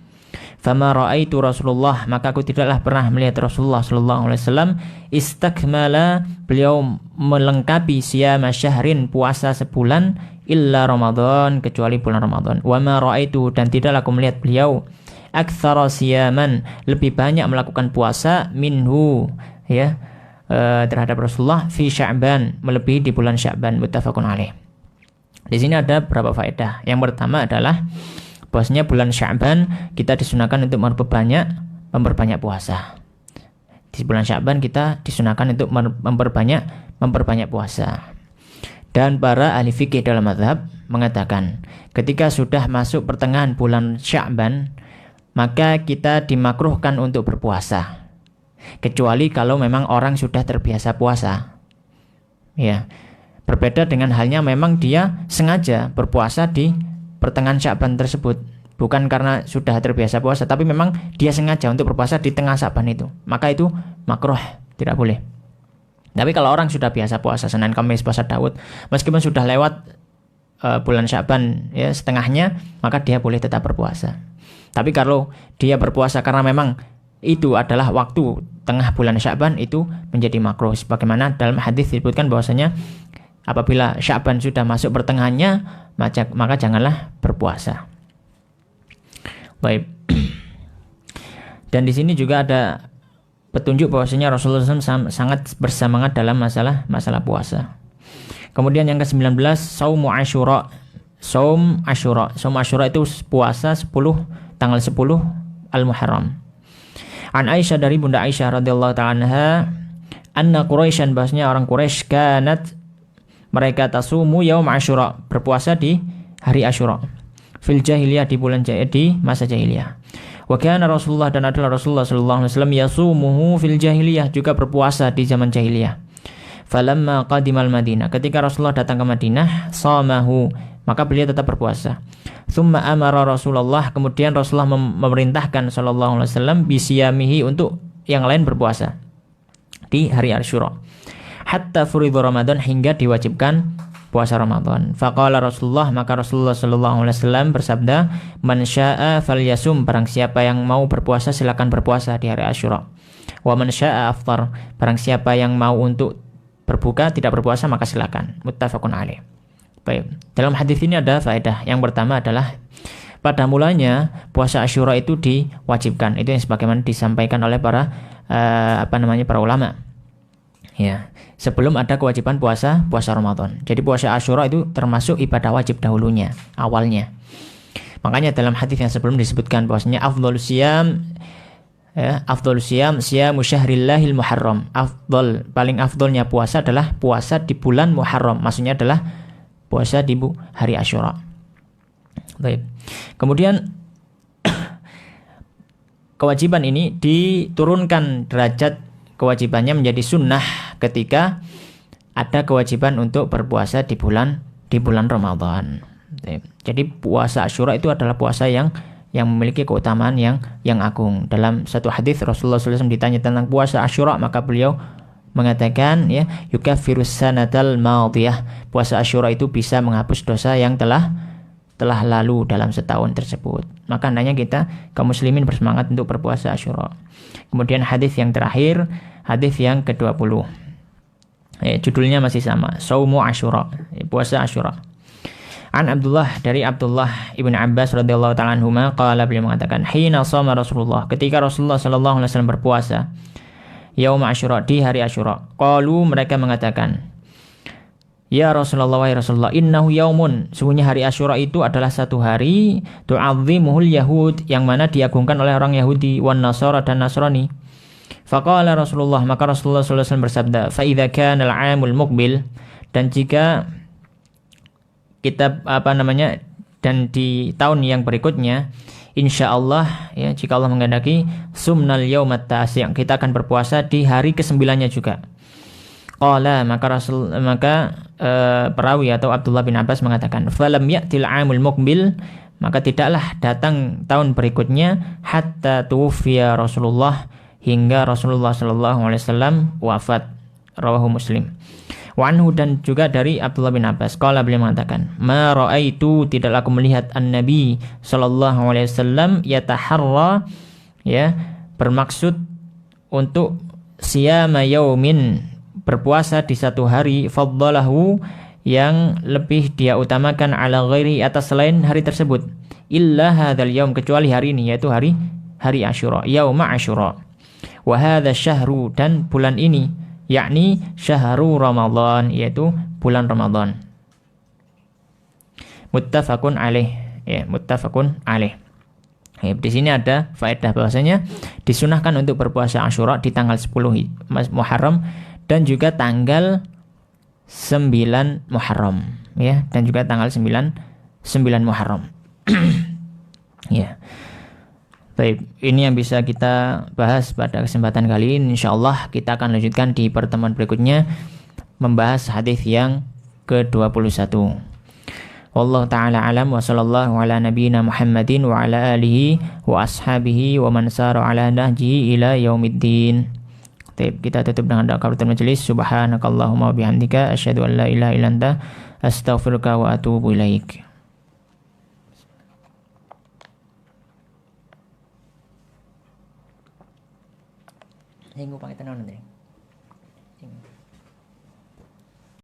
Fama ra'aitu Rasulullah, maka aku tidaklah pernah melihat Rasulullah sallallahu alaihi wasallam istakmala, beliau melengkapi siyama syahrin, puasa sebulan, illa Ramadan, kecuali bulan Ramadan. Wa ma ra'aitu, dan tidaklah aku melihat beliau aktsara siyaman, lebih banyak melakukan puasa minhu, ya, terhadap Rasulullah fi Sya'ban, melebihi di bulan Sya'ban, muttafaqun alaih. Di sini ada beberapa faedah. Yang pertama adalah bahwasanya bulan Sya'ban kita disunahkan untuk memperbanyak puasa. Di bulan Sya'ban kita disunahkan untuk memperbanyak puasa. Dan para ahli fikih dalam mazhab mengatakan, ketika sudah masuk pertengahan bulan Sya'ban, maka kita dimakruhkan untuk berpuasa, kecuali kalau memang orang sudah terbiasa puasa, ya. Berbeda dengan halnya memang dia sengaja berpuasa di pertengahan Sya'ban tersebut. Bukan karena sudah terbiasa puasa, tapi memang dia sengaja untuk berpuasa di tengah Sya'ban itu. Maka itu makruh, tidak boleh. Tapi kalau orang sudah biasa puasa Senin, Kamis, puasa Daud, meskipun sudah lewat bulan Sya'ban ya setengahnya, maka dia boleh tetap berpuasa. Tapi kalau dia berpuasa karena memang itu adalah waktu tengah bulan Sya'ban, itu menjadi makruh. Sebagaimana dalam hadis disebutkan bahwasanya apabila Sya'ban sudah masuk pertengahannya, maka janganlah berpuasa. Baik. Dan di sini juga ada petunjuk bahwasanya Rasulullah SAW sangat bersemangat dalam masalah puasa. Kemudian yang ke-19, Saumu Asyura. Saum Asyura itu puasa tanggal 10 Al-Muharram. An Aisyah, dari Bunda Aisyah radhiyallahu ta'ala anha, anna Quraisyan, bahasanya orang Quraisy, kanat, mereka tasumu yaum Asyura, berpuasa di hari Asyura. Fil jahiliyah, di masa jahiliyah. Wa kana Rasulullah, dan adalah Rasulullah sallallahu alaihi wasallam yasumuhu fil jahiliyah, juga berpuasa di zaman jahiliyah. Falamma qadimal Madinah, ketika Rasulullah datang ke Madinah, shamahu, maka beliau tetap berpuasa. Tsumma amara Rasulullah, kemudian Rasulullah memerintahkan sallallahu alaihi wasallam bisiyamihi, untuk yang lain berpuasa di hari Asyura. Hatta furidhu Ramadan, hingga diwajibkan puasa Ramadan. Faqala Rasulullah, maka Rasulullah sallallahu alaihi wasallam bersabda, man syaa'a falyasum, barang siapa yang mau berpuasa silakan berpuasa di hari Asyura. Wa man syaa'a aftar, barang siapa yang mau untuk berbuka tidak berpuasa maka silakan. Muttafaqun alaih. Baik. Dalam hadis ini ada faedah. Yang pertama adalah pada mulanya puasa Asyura itu diwajibkan. Itu yang sebagaimana disampaikan oleh para ulama. Ya, sebelum ada kewajiban puasa Ramadan. Jadi puasa Asyura itu termasuk ibadah wajib dahulunya, awalnya. Makanya dalam hadis yang sebelum disebutkan bahwasanya afdhalus siyam, siyamu syahrillahil muharram. Paling afdolnya puasa adalah puasa di bulan Muharram. Maksudnya adalah puasa di hari Asyura. Baik. Kemudian kewajiban ini diturunkan derajat kewajibannya menjadi sunnah ketika ada kewajiban untuk berpuasa di bulan Ramadan. Jadi puasa Asyura itu adalah puasa yang memiliki keutamaan yang agung. Dalam satu hadis Rasulullah SAW ditanya tentang puasa Asyura, maka beliau mengatakan, ya, yukaffirus sanatal madiyah, puasa Asyura itu bisa menghapus dosa yang telah lalu dalam setahun tersebut. Maka hendaknya kita kaum muslimin bersemangat untuk berpuasa Asyura. Kemudian hadis yang terakhir, hadis yang ke-20. Judulnya masih sama, Saumu Asyura, puasa Asyura. An Abdullah, dari Abdullah ibn Abbas radhiyallahu ta'ala anhuma, qala, beliau mengatakan, hina shoma Rasulullah, ketika Rasulullah sallallahu alaihi wasallam berpuasa yaum Asyura, di hari Asyura. Qalu, mereka mengatakan, ya Rasulullah, wahai Rasulullah, innahu yaumun, sungguhnya hari Asyura itu adalah satu hari tu'azzimuhul yahud, yang mana diagungkan oleh orang Yahudi, wan Nasara, dan Nasrani. Faqala Rasulullah, maka Rasulullah sallallahu alaihi wasallam bersabda, fa idza kana al-'amul muqbil, dan jika kita dan di tahun yang berikutnya, insyaallah, ya, jika Allah menghendaki, sumnal yaumat tasi', kita akan berpuasa di hari ke-9-nya juga. Qala, maka perawi atau Abdullah bin Abbas mengatakan, falam ya'til 'amul muqbil, maka tidaklah datang tahun berikutnya, hatta tuwfiya Rasulullah, hingga Rasulullah sallallahu alaihi wasallam wafat. Rawahu Muslim. Wa anhu, dan juga dari Abdullah bin Abbas, qala, beliau mengatakan, ma ra'aitu, tidaklah aku melihat an-nabi sallallahu alaihi wasallam yataharra, ya, bermaksud untuk siyama yaumin, berpuasa di satu hari, faddalahu, yang lebih dia utamakan, ala ghairi, atas selain hari tersebut, illa hadzal yaum, kecuali hari ini, yaitu hari Asyura, yauma Asyura. Wa hadzal syahru, dan bulan ini, yakni syahru Ramadan, yaitu bulan Ramadan. Muttafaqun alaih, ya, muttafaqun alaih. Ya, di sini ada faedah bahwasanya disunahkan untuk berpuasa Asyura di tanggal 10 Muharram dan juga tanggal 9 Muharram, ya, dan juga tanggal 9 Muharram. Ya. Baik, ini yang bisa kita bahas pada kesempatan kali ini. Insyaallah kita akan lanjutkan di pertemuan berikutnya, membahas hadis yang ke-21. Wallahu ta'ala alam wa sallallahu ala nabiyyina Muhammadin wa ala alihi wa ashabihi wa man sara ala nahjihi ila yaumiddin. Baik, kita tutup dengan doa kafaratul majelis. Subhanakallahumma wa bihamdika asyhadu an la ilaha illa anta astaghfiruka wa atubu ilaik. Hingga pakai tenan nanti.